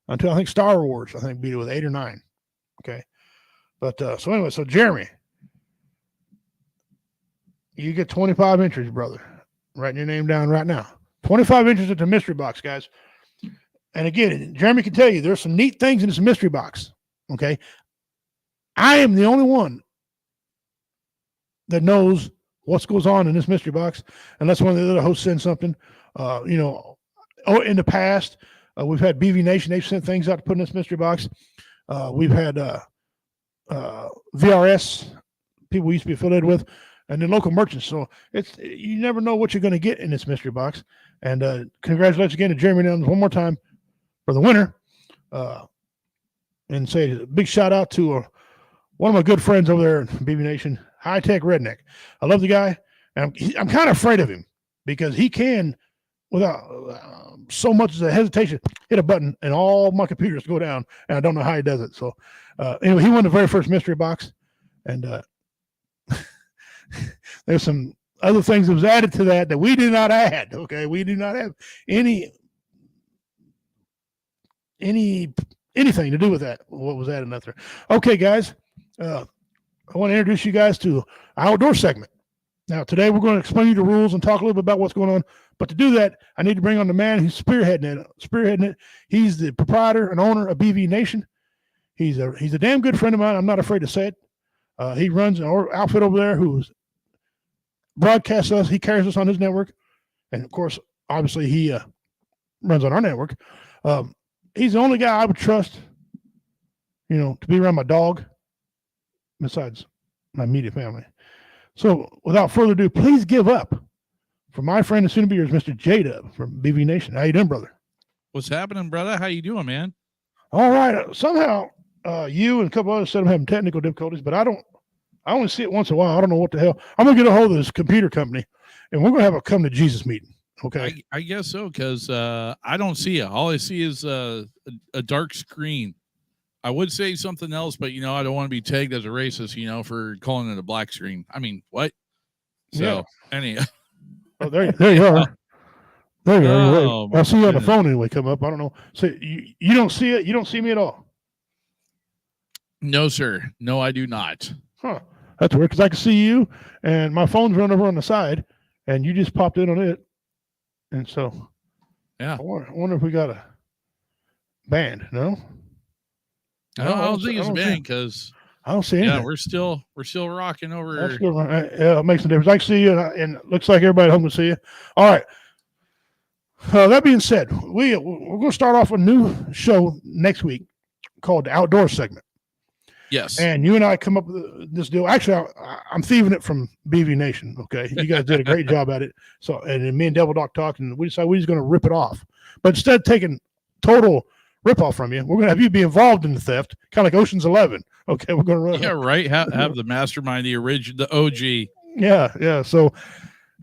until I think Star Wars, beat it with 8 or 9. Okay. But so anyway, so Jeremy, you get 25 entries, brother. Writing your name down right now. 25 entries at the mystery box, guys. And again, Jeremy can tell you there's some neat things in this mystery box. Okay. I am the only one that knows what goes on in this mystery box, unless one of the other hosts sends something. In the past, we've had BV Nation. They've sent things out to put in this mystery box. We've had VRS, people we used to be affiliated with, and then local merchants. So you never know what you're going to get in this mystery box. And congratulations again to Jeremy Downs one more time for the winner. And say a big shout out to one of my good friends over there in BB Nation, High Tech Redneck. I love the guy, and I'm kind of afraid of him because he can, without so much as a hesitation, hit a button and all my computers go down, and I don't know how he does it. So anyway, he won the very first mystery box, and there's some other things that was added to that we did not add. Okay, we do not have anything to do with that. What was added in that there? Okay, guys, I want to introduce you guys to our outdoor segment. Now, today we're going to explain you the rules and talk a little bit about what's going on. But to do that, I need to bring on the man who's spearheading it. He's the proprietor and owner of BV Nation. He's a damn good friend of mine. I'm not afraid to say it. He runs an outfit over there who's broadcasts us. He carries us on his network. And, of course, obviously he runs on our network. He's the only guy I would trust, to be around my dog, besides my immediate family. So, without further ado, please give up for my friend and soon to be yours, Mr. J-Dub from BV Nation. How you doing, brother? What's happening, brother? How you doing, man? All right. Somehow, you and a couple others said I'm having technical difficulties, but I only see it once in a while. I don't know what the hell. I'm going to get a hold of this computer company, and we're going to have a come to Jesus meeting. Okay. I guess so, because I don't see it. All I see is a dark screen. I would say something else, but I don't want to be tagged as a racist, for calling it a black screen. I mean, what? So, anyhow. Oh, there you are. There you are. Oh, I see you on the goodness. phone anyway. Come up. I don't know. So you don't see it. You don't see me at all. No, sir. No, I do not. Huh. That's weird because I can see you, and my phone's run over on the side, and you just popped in on it, and so yeah. I wonder if we got a band. No. I don't think it's a band because I don't see anything. Yeah, we're still rocking over. That's good. Yeah, it makes a difference. I can see you, and it looks like everybody at home can see you. All right. That being said, we're going to start off a new show next week called the Outdoor Segment. Yes. And you and I come up with this deal. Actually, I'm thieving it from BV Nation. Okay. You guys did a great job at it. So, and then me and Devil Doc talked, and we decided we're just going to rip it off. But instead of taking total rip off from you, we're going to have you be involved in the theft, kind of like Ocean's 11. Okay. We're going to run. Yeah, right. Have the mastermind, the original, the OG. Yeah. So,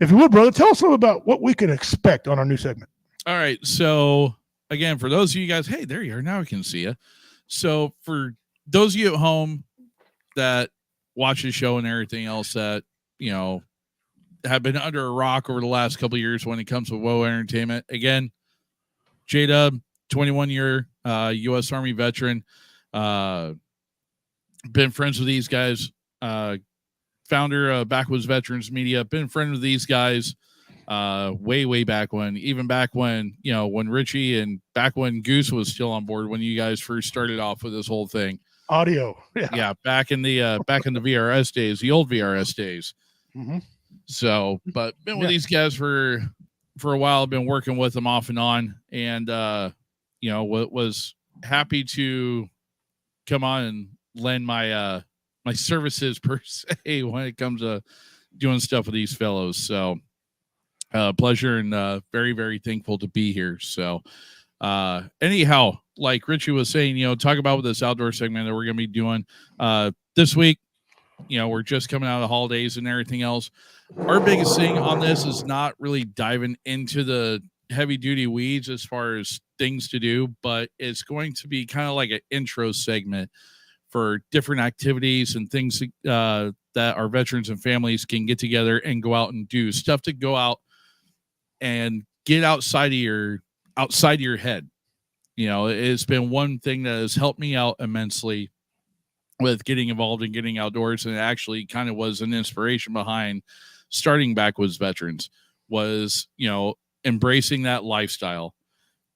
if you would, brother, tell us a little about what we can expect on our new segment. All right. So, again, for those of you guys, hey, there you are. Now I can see you. So, for those of you at home that watch the show and everything else that, have been under a rock over the last couple of years when it comes to WoW Entertainment, again, J-Dub, 21-year U.S. Army veteran, been friends with these guys, founder of Backwoods Veterans Media, been friends with these guys way back when, even back when, when Richie and back when Goose was still on board, when you guys first started off with this whole thing. Audio. Yeah. Back in the VRS days, the old VRS days. Mm-hmm. So, but been with these guys for a while, been working with them off and on, and, was happy to come on and lend my, my services per se when it comes to doing stuff with these fellows. So, pleasure and very, very thankful to be here. So, anyhow, like Richie was saying, talk about with this outdoor segment that we're going to be doing this week. We're just coming out of the holidays and everything else. Our biggest thing on this is not really diving into the heavy duty weeds as far as things to do, but it's going to be kind of like an intro segment for different activities and things that our veterans and families can get together and go out and do stuff to go out and get outside of your head. It's been one thing that has helped me out immensely with getting involved in getting outdoors, and it actually kind of was an inspiration behind starting Backwoods Veterans, was, embracing that lifestyle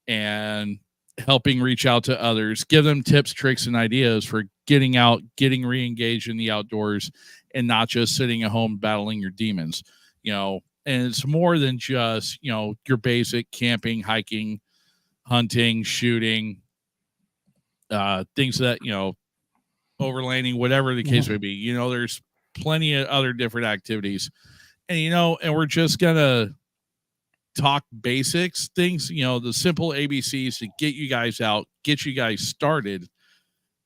and helping reach out to others, give them tips, tricks, and ideas for getting out, getting re-engaged in the outdoors, and not just sitting at home battling your demons, and it's more than just, your basic camping, hiking, hunting, shooting, things that, overlanding, whatever the case may be. There's plenty of other different activities, and, and we're just going to talk basics, things, the simple ABCs to get you guys out, get you guys started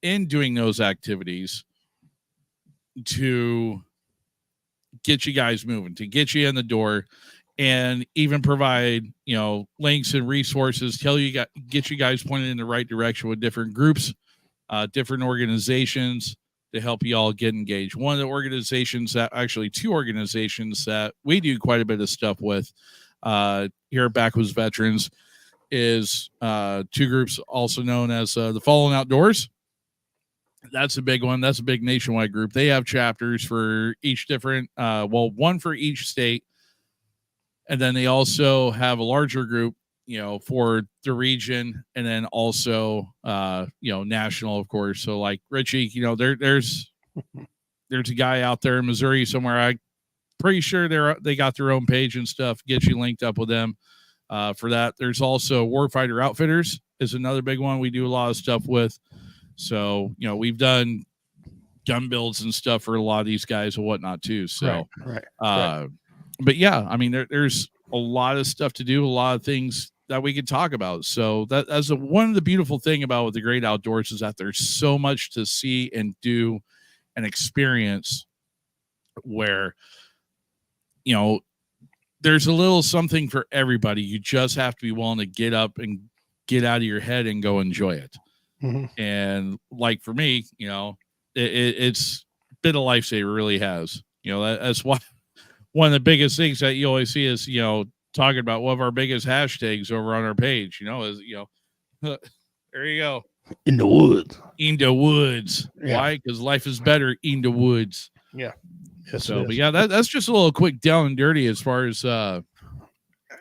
in doing those activities, to get you guys moving, to get you in the door, and even provide, links and resources, get you guys pointed in the right direction with different groups, different organizations to help you all get engaged. One of the organizations two organizations that we do quite a bit of stuff with here at Backwoods Veterans is two groups also known as the Fallen Outdoors. That's a big one. That's a big nationwide group. They have chapters for each different, one for each state. And then they also have a larger group, for the region, and then also, national, of course. So like Richie, there's a guy out there in Missouri somewhere. I'm pretty sure they got their own page and stuff. Get you linked up with them for that. There's also Warfighter Outfitters is another big one we do a lot of stuff with. So, we've done gun builds and stuff for a lot of these guys and whatnot too. So, right. But yeah, I mean, there's a lot of stuff to do, a lot of things that we could talk about. So that's one of the beautiful thing about the great outdoors is that there's so much to see and do and experience where, there's a little something for everybody. You just have to be willing to get up and get out of your head and go enjoy it. Mm-hmm. And like for me, you know, it's been a lifesaver, really has. You know, that's why one of the biggest things that you always see is, you know, talking about one of our biggest hashtags over on our page, you know, is, you know, there you go. In the woods. In the woods. Yeah. Why? Because life is better in the woods. Yeah. Yes, so, but yeah, that's just a little quick down and dirty as far as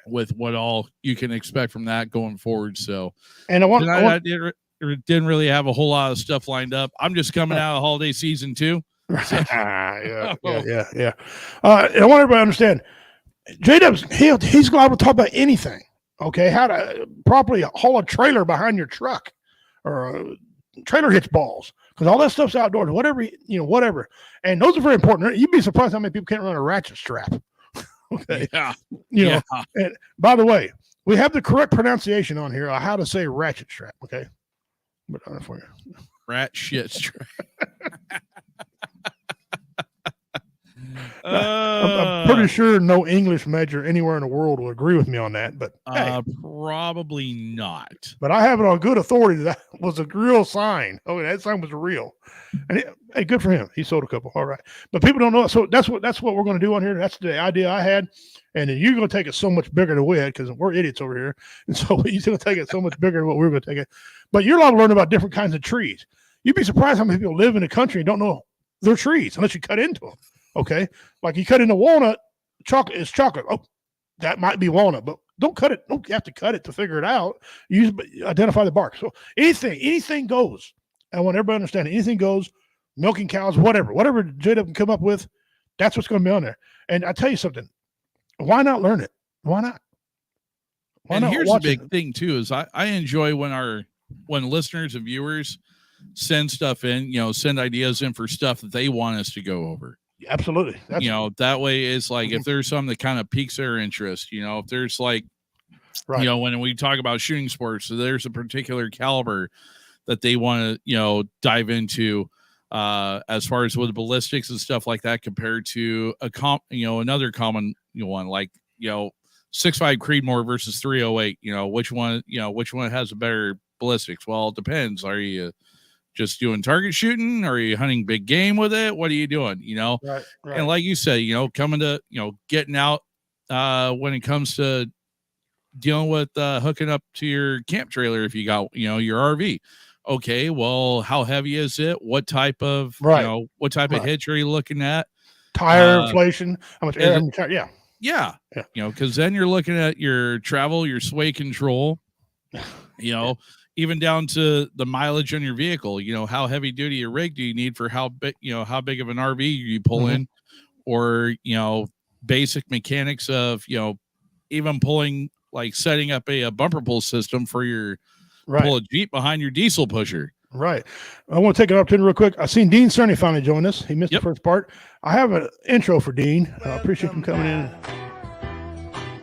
with what all you can expect from that going forward. So, and I didn't really have a whole lot of stuff lined up. I'm just coming out of holiday season too. So. yeah. And I want everybody to understand, J-Dub's he's glad to talk about anything. Okay, how to properly haul a trailer behind your truck or trailer hitch balls, because all that stuff's outdoors. Whatever, whatever. And those are very important. You'd be surprised how many people can't run a ratchet strap. Okay. Yeah. And by the way, we have the correct pronunciation on here on how to say ratchet strap. Okay. But for you. Rat shit strap. I'm pretty sure no English major anywhere in the world will agree with me on that, but hey. Probably not. But I have it on good authority that was a real sign. Okay, that sign was real, and hey, good for him. He sold a couple. All right, but people don't know. So that's what we're going to do on here. That's the idea I had, and then you're going to take it so much bigger than we had because we're idiots over here, and so he's going to take it so much bigger than what we're going to take it. But you're allowed to learn about different kinds of trees. You'd be surprised how many people live in the country and don't know their trees unless you cut into them. Okay, like you cut into walnut, chocolate is chocolate. Oh, that might be walnut, but don't cut it. Don't you have to cut it to figure it out. Identify the bark. So anything goes. I want everybody to understand anything goes. Milking cows, whatever J-Dub can come up with, that's what's going to be on there. And I tell you something, why not learn it? Why not? And here's the big thing too: is I enjoy when listeners and viewers send stuff in, send ideas in for stuff that they want us to go over. Absolutely. That way it's like if there's something that kind of piques their interest, if there's like, right. When we talk about shooting sports, so there's a particular caliber that they want to, dive into as far as with ballistics and stuff like that compared to another common one like, 6.5 Creedmoor versus 308, which one has a better ballistics? Well, it depends. Are you just doing target shooting? Or are you hunting big game with it? What are you doing? Right. And like you said, coming to, getting out when it comes to dealing with hooking up to your camp trailer if you got, your RV. Okay, well, how heavy is it? What type of, of hitch are you looking at? Tire inflation, how much air? Yeah. Because then you're looking at your travel, your sway control, even down to the mileage on your vehicle. How heavy duty a rig do you need for how big of an RV you pull in, or basic mechanics of even pulling, like setting up a bumper pull system for your pull a Jeep behind your diesel pusher. Right. I want to take an opportunity real quick. I've seen Dean Cerny finally join us. He missed the first part. I have an intro for Dean. I appreciate him coming in.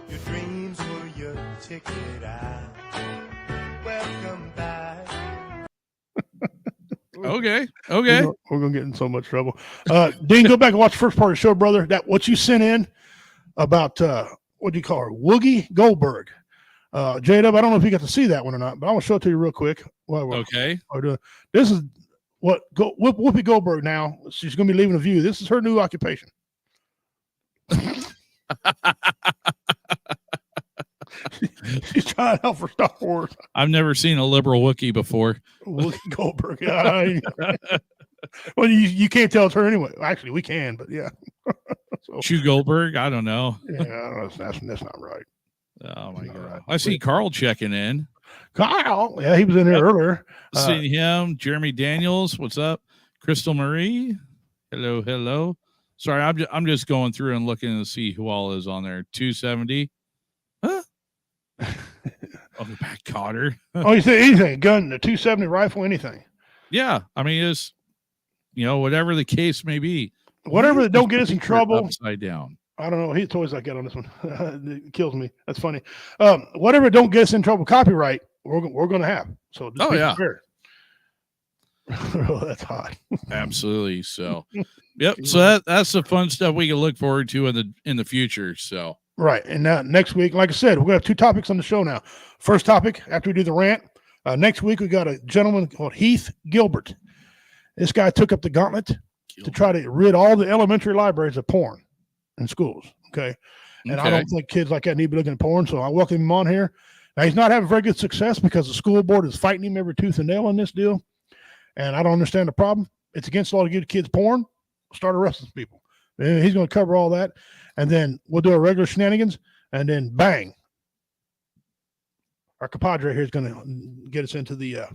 Your dreams were your ticket out. Welcome back. Okay. We're gonna get in so much trouble. Dean, go back and watch the first part of the show, brother. That what you sent in about what do you call her? Woogie Goldberg. J-Dub, I don't know if you got to see that one or not, but I want to show it to you real quick. Okay. This is what Whoopi Goldberg now. She's going to be leaving The View. This is her new occupation. She's trying out for Star Wars. I've never seen a liberal Wookiee before. Whoopi Goldberg. Well, you can't tell it's her anyway. Actually, we can, but yeah. Chew Goldberg? I don't know. Yeah, that's not right. Oh my God! I see Carl checking in. Kyle, yeah, he was in there earlier. Seeing him, Jeremy Daniels, what's up? Crystal Marie, hello. Sorry, I'm just going through and looking to see who all is on there. 270. Huh? Back Cotter. Oh, you say anything? Gun, the 270 rifle, anything? Yeah, I mean it's whatever the case may be. Whatever that don't get us in trouble. Upside down. I don't know. It's always like that on this one. It kills me. That's funny. Whatever don't get us in trouble copyright, we're going to have. So just be prepared. Oh, that's hot. Absolutely. So, yep. So that's the fun stuff we can look forward to in the future. So, Right. And now next week, like I said, we're going to have 2 topics on the show now. First topic, after we do the rant, next week we got a gentleman called Heath Gilbert. This guy took up the gauntlet to try to rid all the elementary libraries of porn in schools. Okay. And I don't think kids like that need to be looking at porn. So I welcome him on here. Now, he's not having very good success because the school board is fighting him every tooth and nail on this deal. And I don't understand the problem. It's against the law to give kids porn. Start arresting people. And he's going to cover all that. And then we'll do a regular shenanigans. And then bang. Our compadre here is going to get us into the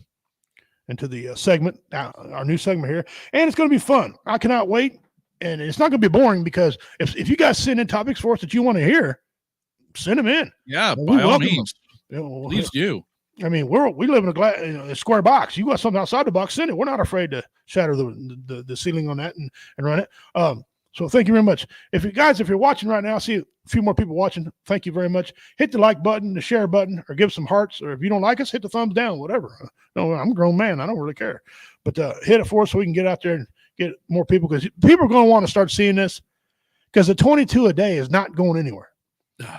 segment, our new segment here. And it's going to be fun. I cannot wait. And it's not going to be boring because if you guys send in topics for us that you want to hear, send them in. Yeah, by all means. Please do. I mean, we live in a square box. You got something outside the box, send it. We're not afraid to shatter the ceiling on that and run it. So thank you very much. If you're watching right now, I see a few more people watching. Thank you very much. Hit the like button, the share button, or give some hearts. Or if you don't like us, hit the thumbs down, whatever. No, I'm a grown man. I don't really care. But hit it for us so we can get out there and get more people, because people are going to want to start seeing this, because the 22 a day is not going anywhere.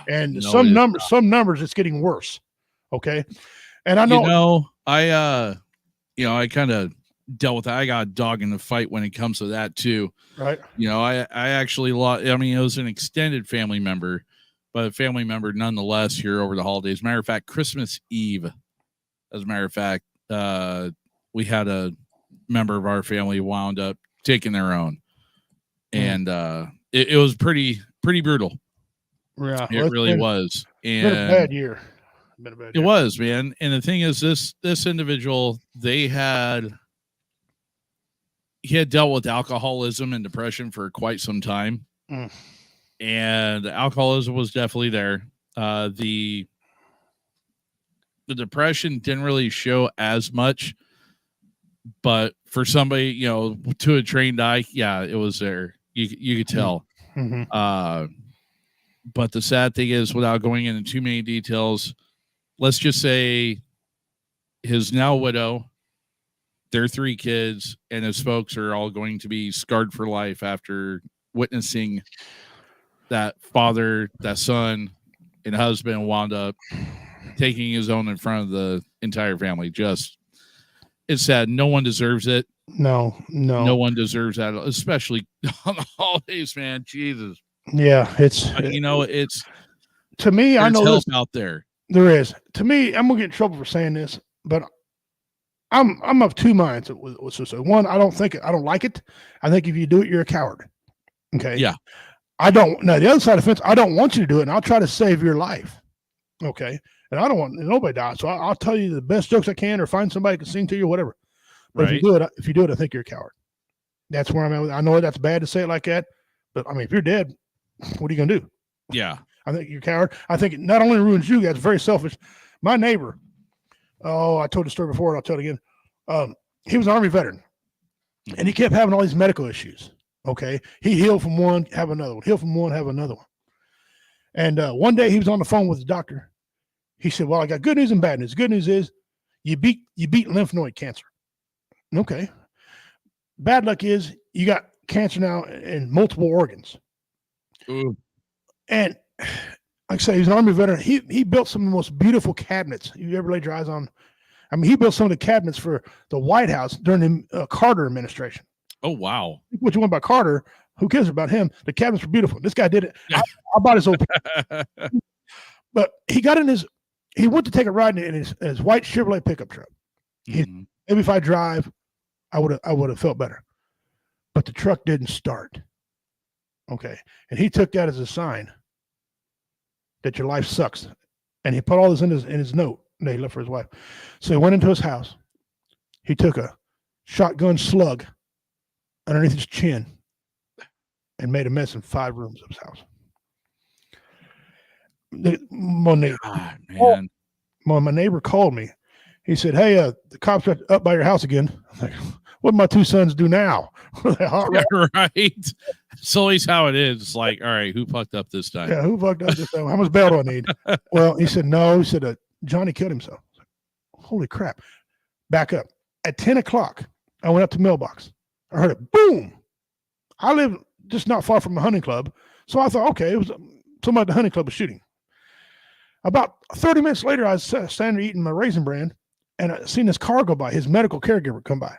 And some numbers, it's getting worse. Okay. And I know, I kind of dealt with that. I got a dog in the fight when it comes to that too. Right. I actually lost, it was an extended family member, but a family member nonetheless here over the holidays. Matter of fact, Christmas Eve, as a matter of fact, we had a member of our family wound up taking their own. And it was pretty brutal. Yeah. It really was. And it's been a bad year. It was, man. And the thing is, this individual, he had dealt with alcoholism and depression for quite some time. And alcoholism was definitely there. The depression didn't really show as much, but for somebody, to a trained eye, yeah, it was there. You could tell. But the sad thing is, without going into too many details, let's just say his now widow, their 3 kids, and his folks are all going to be scarred for life after witnessing that father, that son, and husband wound up taking his own in front of the entire family. It's sad. No one deserves it. No one deserves that, especially on the holidays, man. Jesus. Yeah, it's to me. I know help out there. There is. To me, I'm gonna get in trouble for saying this, but I'm of 2 minds with this. One, I don't like it. I think if you do it, you're a coward. Okay. Yeah. I don't. Now the other side of the fence, I don't want you to do it, and I'll try to save your life. Okay. And I don't want nobody to die, so I'll tell you the best jokes I can, or find somebody who can sing to you, whatever. But if you do it, I think you're a coward. That's where I'm at. I know that's bad to say it like that, but I mean, if you're dead, what are you gonna do? Yeah. I think you're a coward. I think it not only ruins you, that's very selfish. My neighbor, I told the story before, and I'll tell it again. He was an Army veteran, and he kept having all these medical issues. Okay. He healed from one, have another one. Healed from one, have another one. And one day he was on the phone with the doctor. He said, well, I got good news and bad news. Good news is you beat lymph node cancer. Okay. Bad luck is you got cancer now in multiple organs. Ooh. And like I say, he's an Army veteran. He built some of the most beautiful cabinets you ever laid your eyes on. I mean, he built some of the cabinets for the White House during the Carter administration. Oh, wow. What you want about Carter? Who cares about him? The cabinets were beautiful. This guy did it. I bought his old. But he went to take a ride in his white Chevrolet pickup truck. Maybe if I drive, I would have felt better. But the truck didn't start. Okay. And he took that as a sign that your life sucks. And he put all this in his note that he left for his wife. So he went into his house. He took a shotgun slug underneath his chin and made a mess in 5 rooms of his house. My neighbor called me. He said, hey, the cops are up by your house again. I'm like, what do my 2 sons do now? Right. It's always how it is. It's like, all right, who fucked up this time? Yeah, who fucked up this time? How much bail do I need? Well, he said, no. He said, Johnny killed himself. Like, holy crap. Back up. At 10 o'clock, I went up to mailbox. I heard it, boom. I live just not far from a hunting club. So I thought, okay, it was somebody at the hunting club was shooting. About 30 minutes later, I was standing there eating my Raisin Bran, and I seen this car go by, his medical caregiver come by.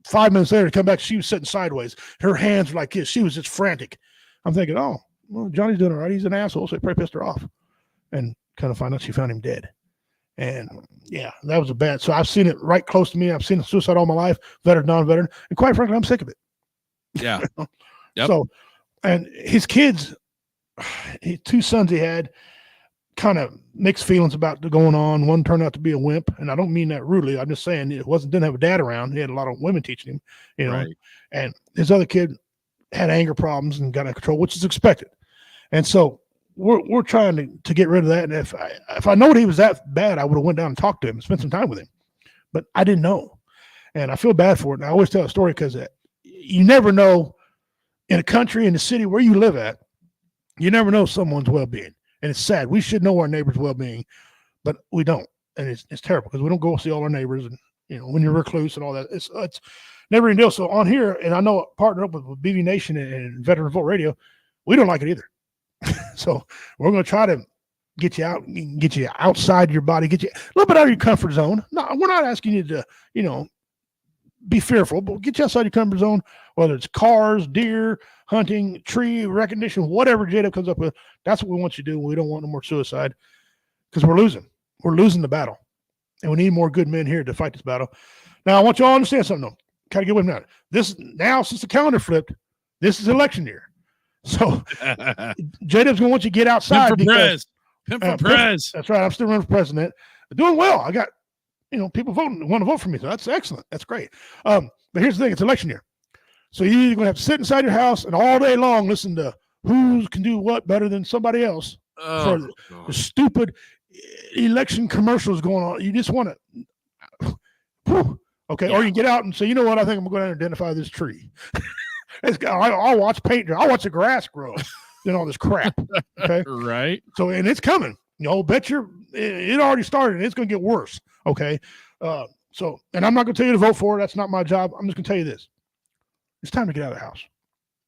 5 minutes later, to come back, she was sitting sideways. Her hands were like this. She was just frantic. I'm thinking, oh, well, Johnny's doing all right. He's an asshole, so it probably pissed her off. And kind of find out she found him dead. And yeah, that was a bad. So I've seen it right close to me. I've seen suicide all my life, veteran, non-veteran. And quite frankly, I'm sick of it. Yeah. Yep. So, and his kids, two sons he had, kind of mixed feelings about the going on. One turned out to be a wimp, and I don't mean that rudely. I'm just saying didn't have a dad around. He had a lot of women teaching him, you know. Right. And his other kid had anger problems and got out of control, which is expected. And so we're trying to get rid of that. And if I know he was that bad, I would have went down and talked to him and spent some time with him. But I didn't know, and I feel bad for it. And I always tell a story because you never know in a country, in the city where you live at, you never know someone's well-being. And it's sad. We should know our neighbors' well-being, but we don't. And it's terrible because we don't go see all our neighbors. And, you know, when you're recluse and all that, it's never ending deal. So on here, and I know partner up with BB Nation and Veteran Vote Radio, we don't like it either. So we're going to try to get you outside your body, get you a little bit out of your comfort zone. No, we're not asking you to, you know, be fearful, but get you outside your comfort zone, whether it's cars, deer, hunting, tree recognition, whatever J-Dub comes up with. That's what we want you to do. We don't want no more suicide because we're losing. We're losing the battle. And we need more good men here to fight this battle. Now, I want you all to understand something, though. Kind of get with me now. Since the calendar flipped, this is election year. So J-Dub's going to want you to get outside. Pimp for prez. That's right. I'm still running for president. Doing well. I got, you know, people want to vote for me. So that's excellent. That's great. But here's the thing. It's election year. So you're either going to have to sit inside your house and all day long listen to who can do what better than somebody else for the stupid election commercials going on. You just want to, okay. Yeah. Or you get out and say, you know what? I think I'm going to identify this tree. I'll watch paint. I'll watch the grass grow. All this crap. Okay. Right. So, and it's coming. You know, it already started and it's going to get worse. Okay. So, and I'm not going to tell you to vote for it. That's not my job. I'm just going to tell you this. It's time to get out of the house.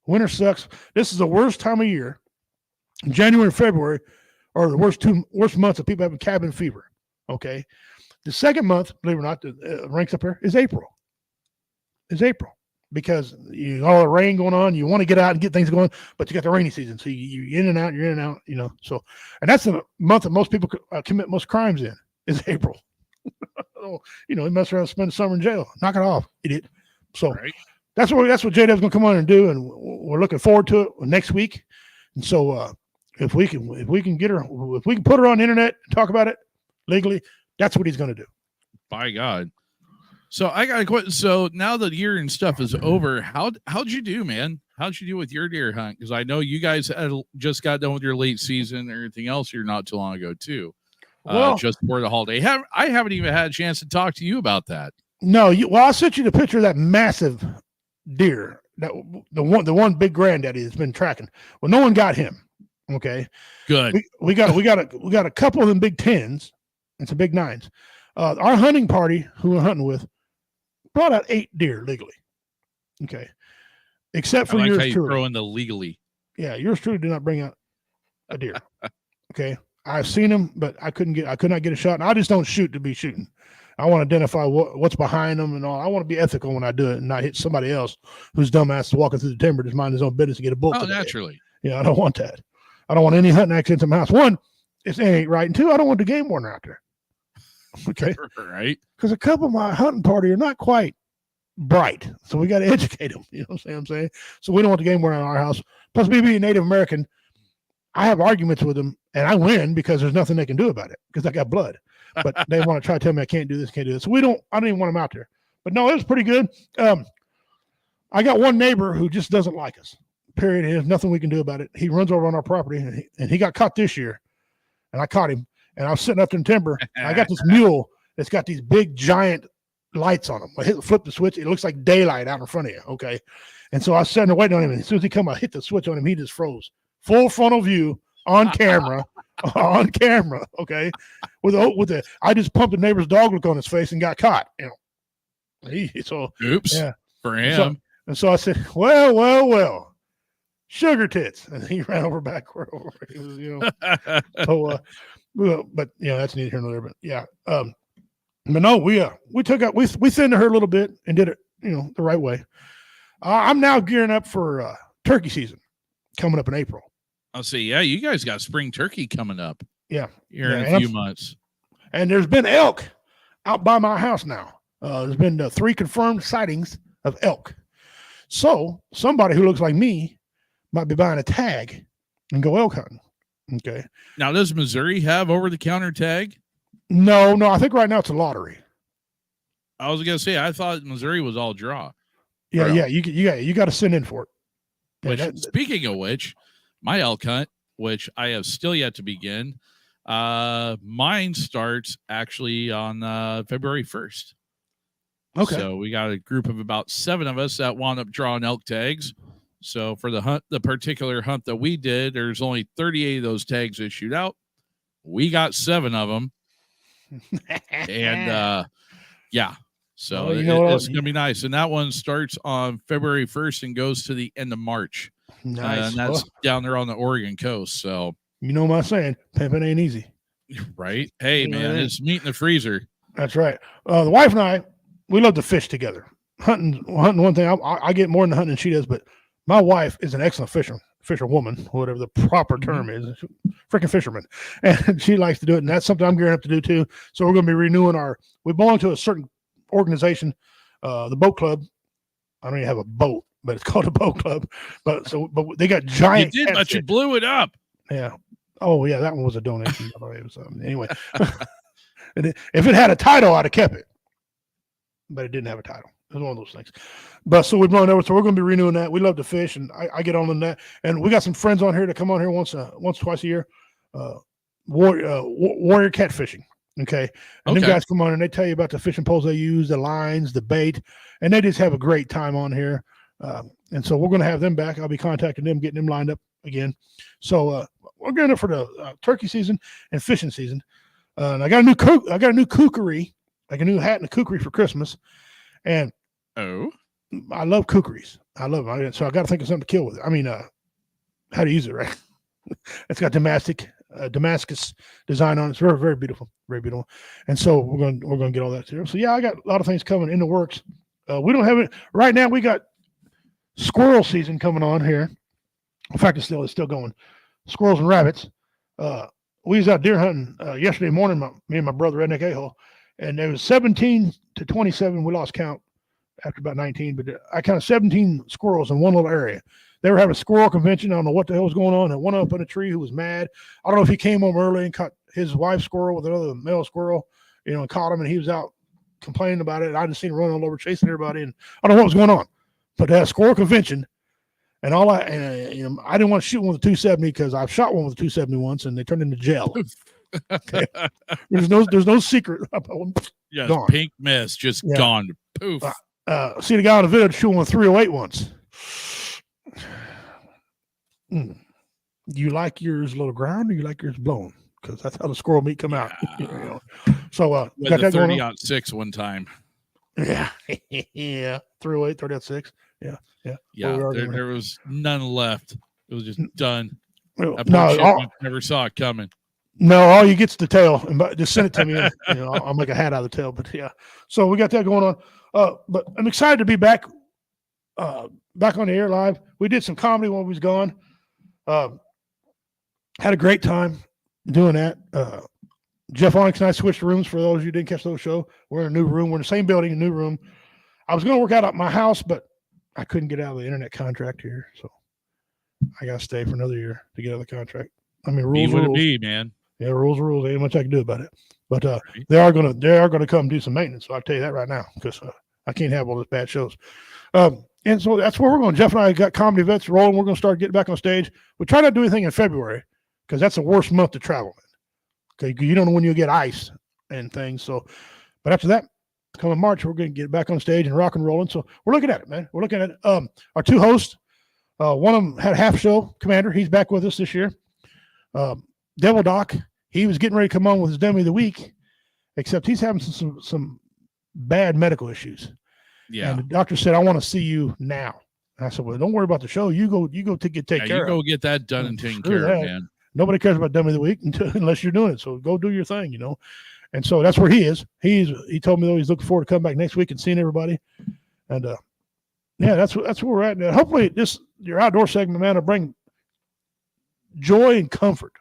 Winter sucks. This is the worst time of year. January and February are the worst months of people having cabin fever. Okay. The second month, believe it or not, ranks up here is April. Because you all the rain going on, you want to get out and get things going, but you got the rainy season. So you're in and out, you know. So, and that's the month that most people commit most crimes in is April. You know, they mess around and spend the summer in jail. Knock it off, idiot. So that's what J-Dub's going to come on and do, and we're looking forward to it next week. And so if we can put her on the internet and talk about it legally, that's what he's going to do. By God. So I got a question. So now that year and stuff is over, how'd you do, man? How'd you do with your deer hunt? Because I know you guys had just got done with your late season and everything else here not too long ago too. Just before the holiday. I haven't even had a chance to talk to you about that. No, I sent you the picture of that massive deer, that the one big granddaddy that's been tracking. Well, no one got him. Okay, good. We got a couple of them big 10s and some big 9s. Our hunting party, who we're hunting with, brought out 8 deer legally. Okay, except for yours truly. Throw in the legally. Yeah, yours truly did not bring out a deer. Okay, I've seen them, but I could not get a shot. And I just don't shoot to be shooting. I want to identify what's behind them and all. I want to be ethical when I do it and not hit somebody else who's dumbass walking through the timber, just mind his own business and get a bullet. Oh, naturally. Yeah, I don't want that. I don't want any hunting accidents in my house. One, it ain't right. And two, I don't want the game warden out there. Okay. Right. Because a couple of my hunting party are not quite bright. So we got to educate them. You know what I'm saying? So we don't want the game warden in our house. Plus, me being Native American, I have arguments with them and I win because there's nothing they can do about it because I got blood. But they want to try to tell me I can't do this, can't do this. So I don't even want them out there. But no, it was pretty good. I got one neighbor who just doesn't like us. Period. There's nothing we can do about it. He runs over on our property and he got caught this year. And I caught him. And I was sitting up in timber. I got this mule that's got these big giant lights on him. I flip the switch. It looks like daylight out in front of you. Okay. And so I was sitting there waiting on him. And as soon as he come, I hit the switch on him. He just froze. Full frontal view on camera. On camera. Okay. I just pumped the neighbor's dog look on his face and got caught. You know. Oops. Yeah. For him. And so I said, well. sugar tits. And he ran over backward. He was, so, but that's neither here nor there. But yeah, but no, we took out, we thinned her a little bit and did it, the right way. I'm now gearing up for turkey season coming up in April. I'll see. Yeah, you guys got spring turkey coming up. Yeah, here in a few months. And there's been elk out by my house now. There's been 3 confirmed sightings of elk. So somebody who looks like me might be buying a tag and go elk hunting. Okay. Now, does Missouri have over-the-counter tag? No. I think right now it's a lottery. I was gonna say I thought Missouri was all draw. Yeah. You got to send in for it. Which, speaking of which, my elk hunt, which I have still yet to begin, mine starts actually on February 1st. Okay. So we got a group of about 7 of us that wound up drawing elk tags. So for the particular hunt that we did, there's only 38 of those tags issued out. We got 7 of them. And yeah. So it's going to be nice. And that one starts on February 1st and goes to the end of March. Nice. And that's down there on the Oregon coast. So you know my saying, pimping ain't easy. Right? Hey, man, it's meat in the freezer. That's right. The wife and I, we love to fish together. Hunting one thing, I get more than hunting than she does, but my wife is an excellent fisherwoman, whatever the proper term is, freaking fisherman. And she likes to do it. And that's something I'm gearing up to do too. So we're going to be renewing we belong to a certain organization, the boat club. I don't even have a boat, but it's called a boat club. But they got giant. You did, but you blew it up. Yeah. Oh yeah. That one was a donation. Anyway, if it had a title, I'd have kept it, but it didn't have a title. It was one of those things. But so we're going over. So we're going to be renewing that. We love to fish, and I get on that. And we got some friends on here to come on here once, twice a year. Warrior catfishing. Okay. And them guys come on and they tell you about the fishing poles they use, the lines, the bait, and they just have a great time on here. And so we're going to have them back. I'll be contacting them, getting them lined up again. So we're getting it for the turkey season and fishing season. And I got a new kookery, like a new hat and a kookery for Christmas. And I love kookeries. I love them. So I got to think of something to kill with it. I mean, how to use it, right? It's got Damascus design on it. It's very, very beautiful, very beautiful. And so we're going to get all that too. So yeah, I got a lot of things coming in the works. We don't have it right now. We got squirrel season coming on here. In fact, it's still going. Squirrels and rabbits. We was out deer hunting yesterday morning. Me and my brother Redneck A-Hole, and there was 17 to 27. We lost count after about 19, but I counted 17 squirrels in one little area. They were having a squirrel convention. I don't know what the hell was going on. And one up in a tree who was mad. I don't know if he came home early and caught his wife's squirrel with another male squirrel, and caught him, and he was out complaining about it. I just seen him running all over chasing everybody, and I don't know what was going on. But that squirrel convention, and I didn't want to shoot one with a 270 because I've shot one with a 270 once, and they turned into gel. Okay. There's no secret. Yeah, gone. Pink mist, just gone. Poof. See the guy on the video shooting one 308 once. You like yours a little ground, or you like yours blown? Because that's how the squirrel meat come out. So got that 30-06 one time. Yeah, yeah, 308, 30-06. Yeah. There was none left. It was just done. Never saw it coming. No, all you get's the tail, and just send it to me. And, I'll make a hat out of the tail. But yeah, so we got that going on. But I'm excited to be back on the air live. We did some comedy while we was gone. Had a great time doing that. Jeff Onyx and I switched rooms. For those of you who didn't catch those show, we're in a new room. We're in the same building, a new room. I was going to work out at my house, but I couldn't get out of the internet contract here, so I got to stay for another year to get out of the contract. I mean, rules are rules, man. Yeah, rules are rules. Ain't much I can do about it. But they are gonna come do some maintenance. So I'll tell you that right now, because I can't have all those bad shows. And so that's where we're going. Jeff and I got comedy vets rolling. We're going to start getting back on stage. We try not to do anything in February because that's the worst month to travel in. Okay, you don't know when you'll get ice and things. So, but after that, coming March, we're going to get back on stage and rock and rolling. So we're looking at it, man. We're looking at it. Our 2 hosts. One of them had half show. Commander, he's back with us this year. Devil Doc, he was getting ready to come on with his Dummy of the Week, except he's having some bad medical issues. Yeah. And the doctor said, I want to see you now. And I said, well, don't worry about the show. You go take care You of go it. get that done and taken Screw care of, that. man. Nobody cares about Dummy of the Week unless you're doing it. So go do your thing, you know. And so that's where he is. He told me though he's looking forward to coming back next week and seeing everybody. And yeah, that's where we're at now. Hopefully your outdoor segment, man, will bring joy and comfort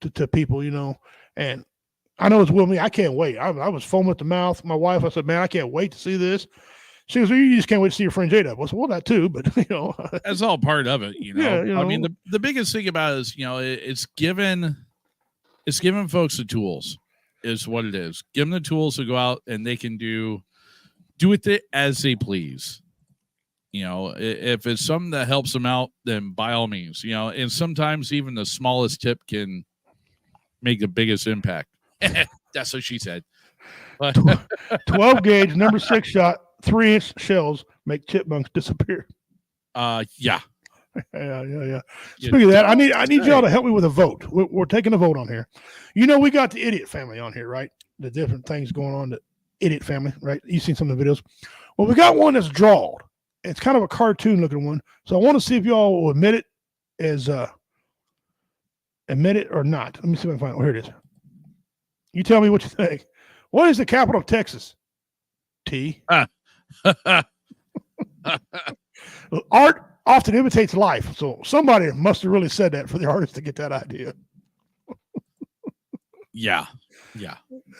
to people, you know. And I know it's with me. I can't wait. I was foaming at the mouth. My wife, I said, man, I can't wait to see this. She goes, well, you just can't wait to see your friend Jada. I said, well, that too, but you know, that's all part of it. You know, yeah, you know? I mean, the biggest thing about it is, you know, it's giving folks the tools is what it is. Give them the tools to go out and they can do with it as they please. You know, if it's something that helps them out, then by all means, you know, and sometimes even the smallest tip can make the biggest impact. That's what she said. 12 gauge, number 6 shot, 3-inch shells make chipmunks disappear. Yeah. Yeah. Speaking of that, I need y'all to help me with a vote. We're taking a vote on here. You know, we got the idiot family on here, right? The different things going on, the idiot family, right? You've seen some of the videos. Well, we got one that's drawled. It's kind of a cartoon looking one. So I want to see if y'all will admit it as admit it or not. Let me see if I can find it. Oh, here it is. You tell me what you think. What is the capital of Texas? T. Art often imitates life. So somebody must have really said that for the artist to get that idea. Yeah.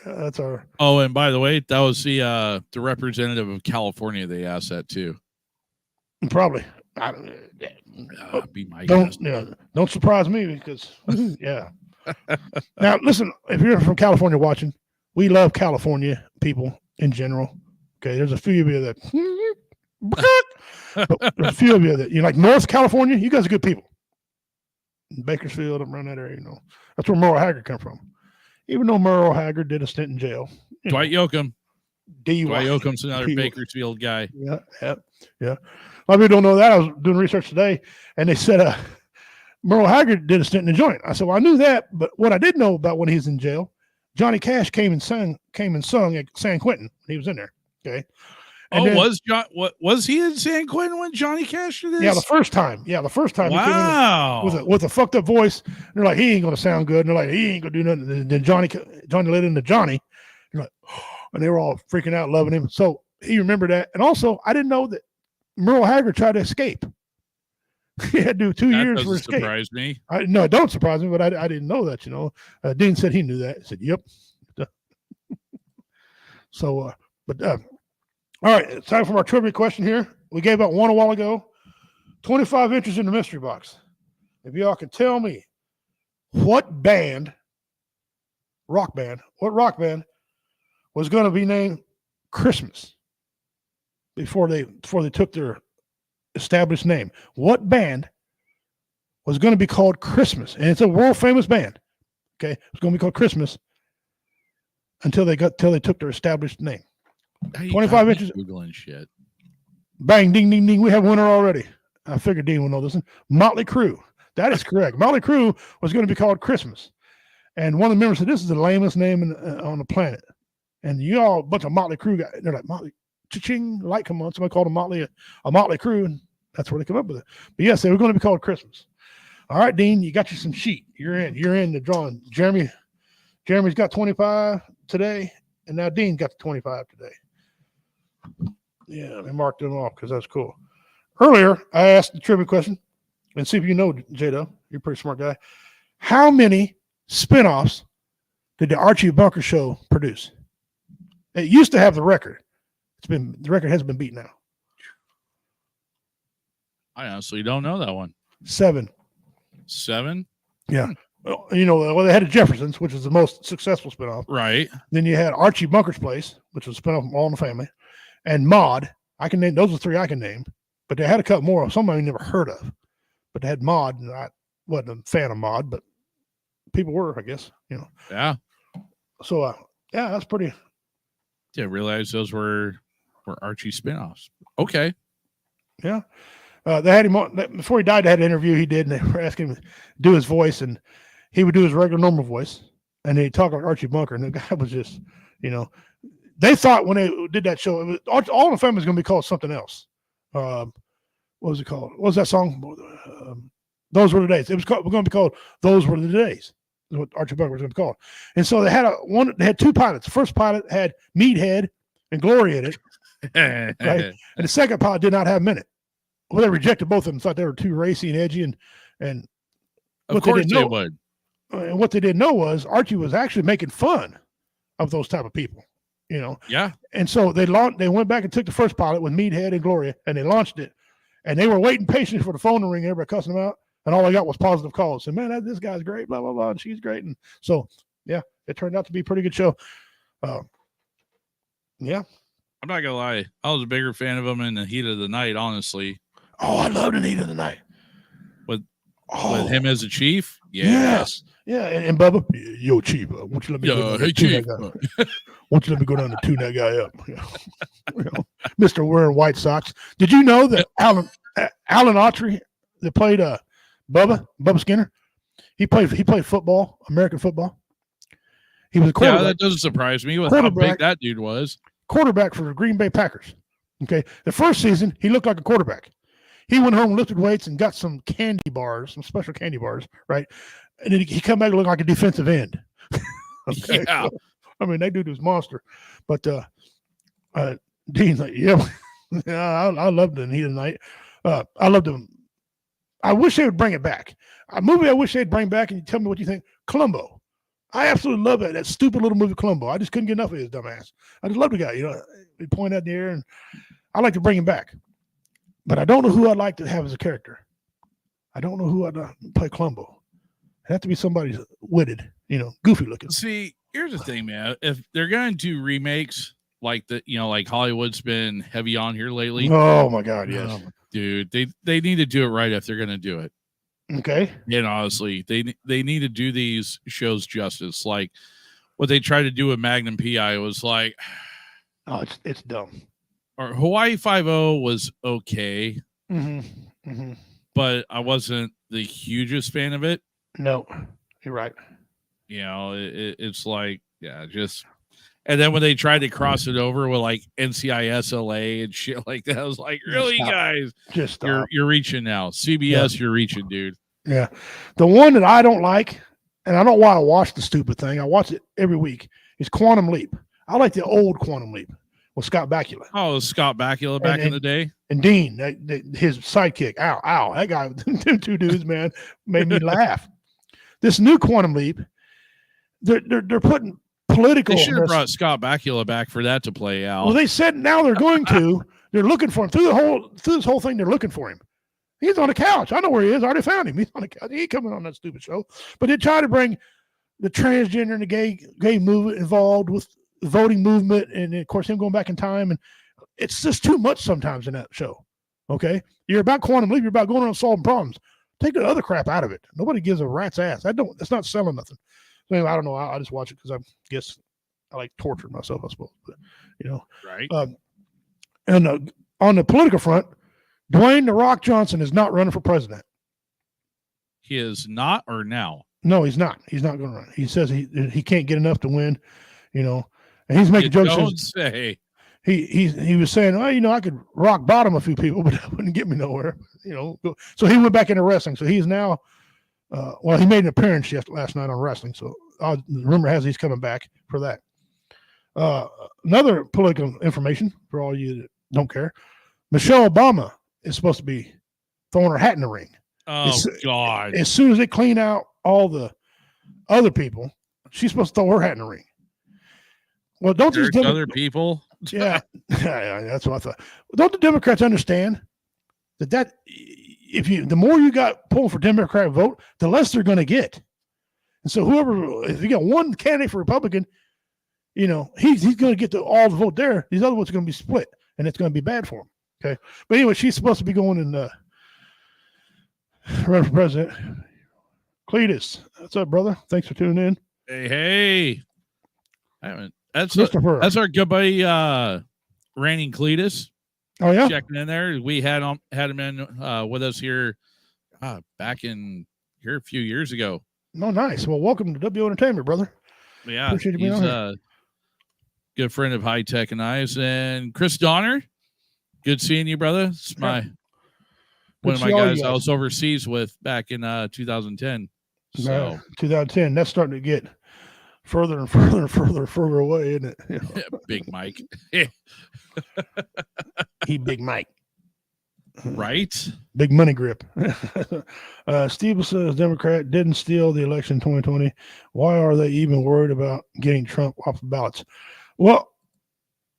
That's our. Oh, and by the way, that was the representative of California. They asked that too. Probably. Be my guess. Don't surprise me because yeah. Now listen, if you're from California watching, we love California people in general. Okay, there's a few of you that but there's a few of you that you like North California. You guys are good people. In Bakersfield, around that area, you know. That's where Merle Haggard come from. Even though Merle Haggard did a stint in jail. Dwight Yoakam. DUI. Dwight Yoakam's another Bakersfield guy. Yeah. A lot of people don't know that. I was doing research today, and they said Merle Haggard did a stint in the joint. I said, well, I knew that, but what I did know about when he was in jail, Johnny Cash came and sung at San Quentin. He was in there. Okay. And was he in San Quentin when Johnny Cash did this? Yeah, the first time. Wow. He came in with a fucked up voice. And they're like, he ain't gonna sound good. And they're like, he ain't gonna do nothing. Then Johnny let into Johnny. You're like, and they were all freaking out, loving him. So he remembered that. And also, I didn't know that Merle Haggard tried to escape. He had to do 2 years for escape. Surprise me. No, it don't surprise me, but I didn't know that, you know. Dean said he knew that. He said, yep. So, all right, it's time for our trivia question here. We gave out one a while ago. 25 inches in the mystery box. If y'all can tell me what rock band was going to be named Christmas before they took their established name. What band was going to be called Christmas? And it's a world famous band. Okay, it's going to be called Christmas until they took their established name. 25 inches. Googling shit. Bang, ding, ding, ding. We have a winner already. I figured Dean would know this one. Motley Crue. That is correct. Motley Crue was going to be called Christmas. And one of the members said, this is the lamest name on the planet. And you all, a bunch of Motley Crue guys, they're like, Motley, cha-ching, light come on. Somebody called them a Motley Crue, and that's where they come up with it. But yes, they were going to be called Christmas. All right, Dean, you got you some sheet. You're in the drawing. Jeremy's got 25 today, and now Dean got the 25 today. Yeah, they marked them off because that's cool. Earlier, I asked the trivia question, and see if you know, Jado. You're a pretty smart guy. How many spinoffs did the Archie Bunker Show produce? It used to have the record. The record has been beat now. I honestly don't know that one. 7. 7? Yeah. Well, you know, they had the Jeffersons, which is the most successful spinoff. Right. Then you had Archie Bunker's Place, which was a spinoff from All in the Family, and Maude. I can name those are 3 I can name, but they had a couple more. Some I never heard of, but they had Maude, and I wasn't a fan of Maude, but people were, I guess. You know. Yeah. So, yeah, that's pretty. Didn't realize those were Archie spinoffs. Okay. Yeah. They had him on before he died. They had an interview he did, and they were asking him to do his voice, and he would do his regular normal voice, and he'd talk like Archie Bunker. And the guy was just, you know, they thought when they did that show, All in the Family was going to be called something else. what was it called? What was that song? Those Were the Days. It was going to be called Those Were the Days. Is what Archie Bunker was going to be called. And so they had two pilots. The first pilot had Meathead and Glory in it. Right? And the second pilot did not have Minute. Well, they rejected both of them, thought they were too racy and edgy, and of course they would. And what they didn't know was Archie was actually making fun of those type of people, Yeah. And so they went back and took the first pilot with Meathead and Gloria, and they launched it. And they were waiting patiently for the phone to ring, everybody cussing them out, and all I got was positive calls. And man, this guy's great, blah blah blah, and she's great, and so yeah, it turned out to be a pretty good show. Yeah. I'm not gonna lie, I was a bigger fan of him in the heat of the night, honestly. Oh, I loved the heat of the night. With him as a chief? Yes. Yeah, and Bubba, yo, chief, won't you let me go down and tune that guy? Won't you let me go down and tune that guy up? Mr. wearing white socks. Did you know that Alan Autry that played Bubba Skinner? He played football, American football. He was a quarterback. Yeah, that doesn't surprise me with how big that dude was. Quarterback for the Green Bay Packers. Okay. The first season, he looked like a quarterback. He went home, lifted weights, and got some candy bars, some special candy bars, right? And then he come back and looked like a defensive end. Okay. Yeah. So, I mean, that dude was monster. But Dean's like, yeah, I loved the heat of the night. I loved him. I wish they would bring it back. A movie I wish they'd bring back, and you tell me what you think. Columbo. I absolutely love that stupid little movie Columbo. I just couldn't get enough of his dumbass. I just love the guy. He'd point out in the air, and I like to bring him back. But I don't know who I'd like to have as a character. I don't know who I'd play Columbo. It'd have to be somebody witted, goofy looking. See, here's the thing, man. If they're going to do remakes like like Hollywood's been heavy on here lately. Oh my God, yes. Dude, they need to do it right if they're going to do it. Okay. And honestly, they need to do these shows justice. Like what they tried to do with Magnum PI was like, oh, it's dumb. Or Hawaii 5-0 was okay, mm-hmm. But I wasn't the hugest fan of it. No, you're right. It's like, yeah, just. And then when they tried to cross it over with like NCIS LA and shit like that, I was like, really, guys? Just stop. You're reaching now. CBS, you're reaching, dude. Yeah. The one that I don't like, and I don't know why I watch the stupid thing, I watch it every week, is Quantum Leap. I like the old Quantum Leap with Scott Bakula. Oh, Scott Bakula back in the day? And Dean, his sidekick. Ow. That guy, them two dudes, man, made me laugh. This new Quantum Leap, they're putting political. They should have brought Scott Bakula back for that to play out. Well, they said now they're going to. They're looking for him through this whole thing. They're looking for him. He's on the couch. I know where he is. I already found him. He's on the couch. He ain't coming on that stupid show. But they try to bring the transgender and the gay movement involved with the voting movement, and of course him going back in time. And it's just too much sometimes in that show. Okay, you're about Quantum Leap. You're about going around and solving problems. Take the other crap out of it. Nobody gives a rat's ass. It's not selling nothing. So anyway, I don't know. I just watch it because I guess I like torturing myself, I suppose. But, right. And on the political front, Dwayne "The Rock" Johnson is not running for president. He is not, or now? No, he's not. He's not going to run. He says he can't get enough to win. And he's making jokes. Don't say. He was saying, I could rock bottom a few people, but that wouldn't get me nowhere. So he went back into wrestling. So he's now. He made an appearance last night on wrestling. So the rumor has he's coming back for that. Another political information for all you that don't care. Michelle Obama is supposed to be throwing her hat in the ring. Oh, God. As soon as they clean out all the other people, she's supposed to throw her hat in the ring. Well, don't these other people? Yeah, that's what I thought. Don't the Democrats understand that the more you got pulling for Democrat vote, the less they're going to get. And so if you got one candidate for Republican, he's going to get all the vote there. These other votes are going to be split, and it's going to be bad for him. Okay, but anyway, she's supposed to be going and running for president. Cletus, what's up, brother? Thanks for tuning in. Hey. That's our good buddy, Randy Cletus. Oh yeah, checking in there. We had him in with us here back in here a few years ago. Oh, nice. Well, welcome to W Entertainment, brother. Yeah, appreciate you being on here. Good friend of High Tech and Eyes, and Chris Donner. Good seeing you, brother. It's one Good of to my see all you guys I guys. was overseas with back in 2010. So 2010, that's starting to get further and further and further away, isn't it? You know? Big Mike. He Big Mike. Right? Big money grip. Steve says Democrat didn't steal the election in 2020. Why are they even worried about getting Trump off the ballots? Well,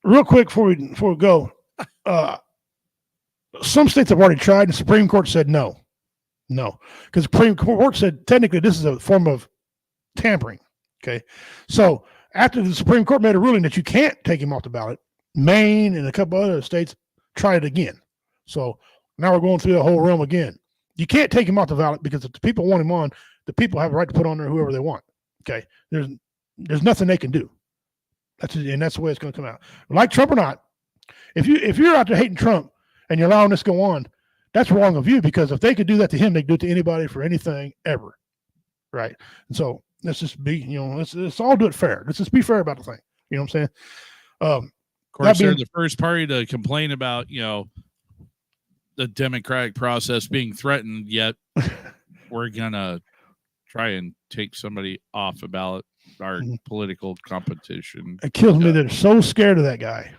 real quick before we go, some states have already tried, and the Supreme Court said no. No. Because the Supreme Court said technically this is a form of tampering. Okay. So after the Supreme Court made a ruling that you can't take him off the ballot, Maine and a couple other states tried it again. So now we're going through the whole realm again. You can't take him off the ballot because if the people want him on, the people have a right to put on there whoever they want. Okay. There's nothing they can do. That's the way it's going to come out. Like Trump or not, if you're out there hating Trump and you're allowing this to go on, that's wrong of you, because if they could do that to him, they could do it to anybody for anything ever. Right. And so let's just be, let's all do it fair. Let's just be fair about the thing. You know what I'm saying? Of course, they're the first party to complain about, the democratic process being threatened, yet we're going to try and take somebody off a ballot, our political competition. It kills me. They're so scared of that guy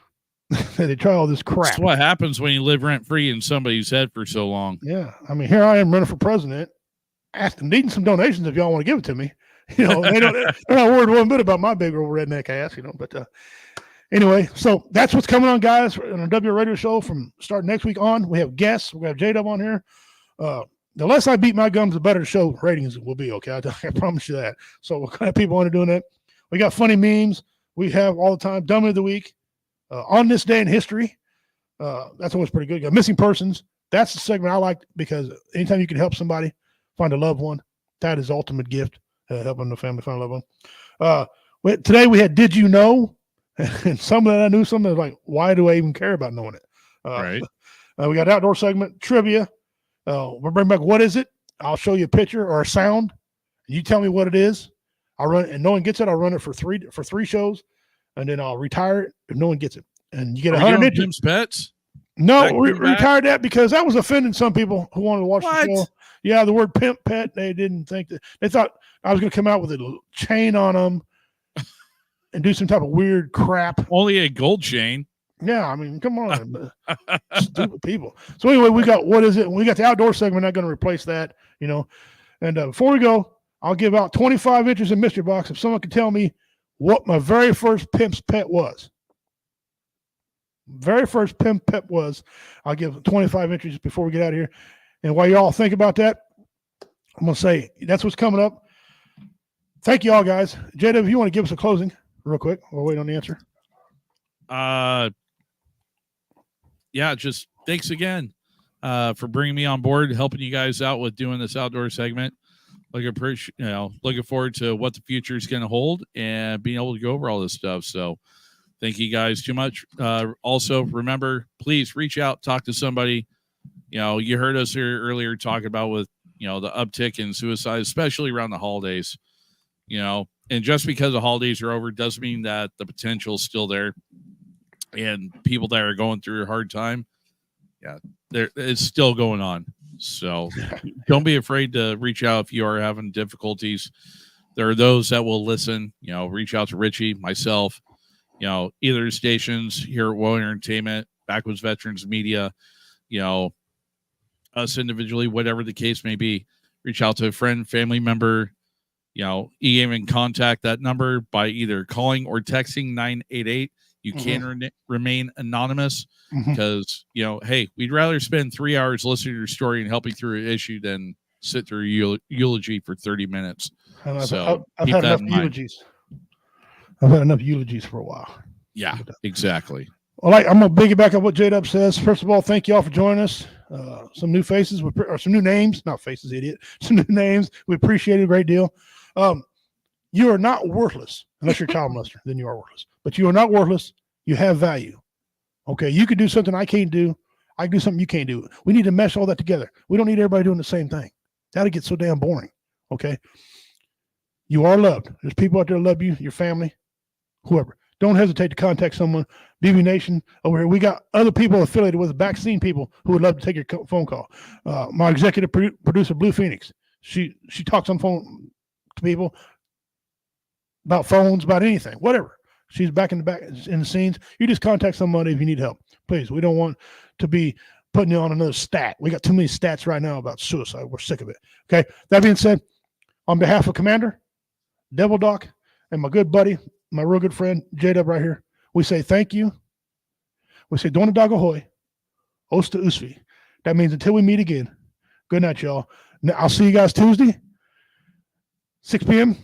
that they try all this crap. That's what happens when you live rent-free in somebody's head for so long. Yeah. I mean, here I am running for president, needing some donations if y'all want to give it to me. They're not worried one bit about my big old redneck ass, but anyway, so that's what's coming on, guys, on our W Radio show from starting next week on. We have guests. We have J-Dub on here. The less I beat my gums, the better the show ratings will be, okay? I promise you that. So we'll have people on doing that. We got funny memes. We have all the time Dummy of the Week. On this day in history. That's always pretty good. Got Missing Persons. That's the segment I like, because anytime you can help somebody find a loved one, that is the ultimate gift, helping the family find a loved one. Today we had Did You Know? And some of that I knew, some of it like, why do I even care about knowing it? Right. We got outdoor segment, trivia. We'll bring back What Is It? I'll show you a picture or a sound. You tell me what it is. I'll run it, and no one gets it. I'll run it for three shows, and then I'll retire it if no one gets it. And you get 100 inches. Jim's Pets? No, we retired that because that was offending some people who wanted to watch the show. Yeah, the word pimp pet, they didn't think that. They thought I was going to come out with a chain on them and do some type of weird crap. Only a gold chain. Yeah, I mean, come on. Stupid people. So anyway, we got What Is It? We got the outdoor segment. Not going to replace that, And before we go, I'll give out 25 inches in mystery box if someone can tell me what my very first pimp's pet was. Very first pimp pet was. I'll give 25 inches before we get out of here. And while you all think about that, I'm going to say that's what's coming up. Thank you all, guys. Jada, if you want to give us a closing real quick, we'll wait on the answer. Yeah, just thanks again for bringing me on board, helping you guys out with doing this outdoor segment. Looking forward to what the future is going to hold and being able to go over all this stuff. So thank you guys too much. Also, remember, please reach out, talk to somebody. You heard us here earlier talking about with, the uptick in suicide, especially around the holidays, and just because the holidays are over doesn't mean that the potential is still there. And people that are going through a hard time, it's still going on. So don't be afraid to reach out if you are having difficulties. There are those that will listen, reach out to Richie, myself, either stations here at Woe Entertainment, Backwoods Veterans Media, us individually, whatever the case may be. Reach out to a friend, family member, even contact that number by either calling or texting 988. You can remain anonymous because, hey, we'd rather spend 3 hours listening to your story and helping through an issue than sit through a eulogy for 30 minutes. I've had enough eulogies. I've had enough eulogies for a while. Yeah, exactly. Well, I'm going to piggyback on what J-Dub says. First of all, thank you all for joining us. Some new faces, or some new names, not faces, idiot. Some new names. We appreciate it a great deal. You are not worthless unless you're a child molester. Then you are worthless. But you are not worthless. You have value. Okay, you could do something I can't do. I can do something you can't do. We need to mesh all that together. We don't need everybody doing the same thing. That'll get so damn boring. Okay, you are loved. There's people out there that love you, your family, whoever. don't hesitate to contact someone. BB Nation over here. We got other people affiliated with vaccine people who would love to take your phone call. My executive producer, Blue Phoenix, she talks on phone to people about phones, about anything, whatever. She's back in the scenes. You just contact somebody if you need help. Please, we don't want to be putting you on another stat. We got too many stats right now about suicide. We're sick of it. Okay. That being said, on behalf of Commander, Devil Doc, and my good buddy, my real good friend, J-Dub right here, we say thank you. We say Dona Dog Ahoy, Osta Usvi. That means until we meet again, good night, y'all. Now, I'll see you guys Tuesday, 6 p.m.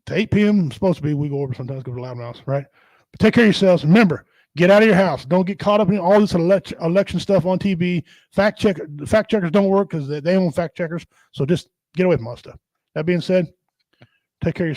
to 8 p.m. I'm supposed to be. We go over sometimes because we're loud mouths, right? But take care of yourselves. Remember, get out of your house. Don't get caught up in all this election stuff on TV. Fact checkers don't work because they own fact checkers. So just get away from all that stuff. That being said, take care of yourself.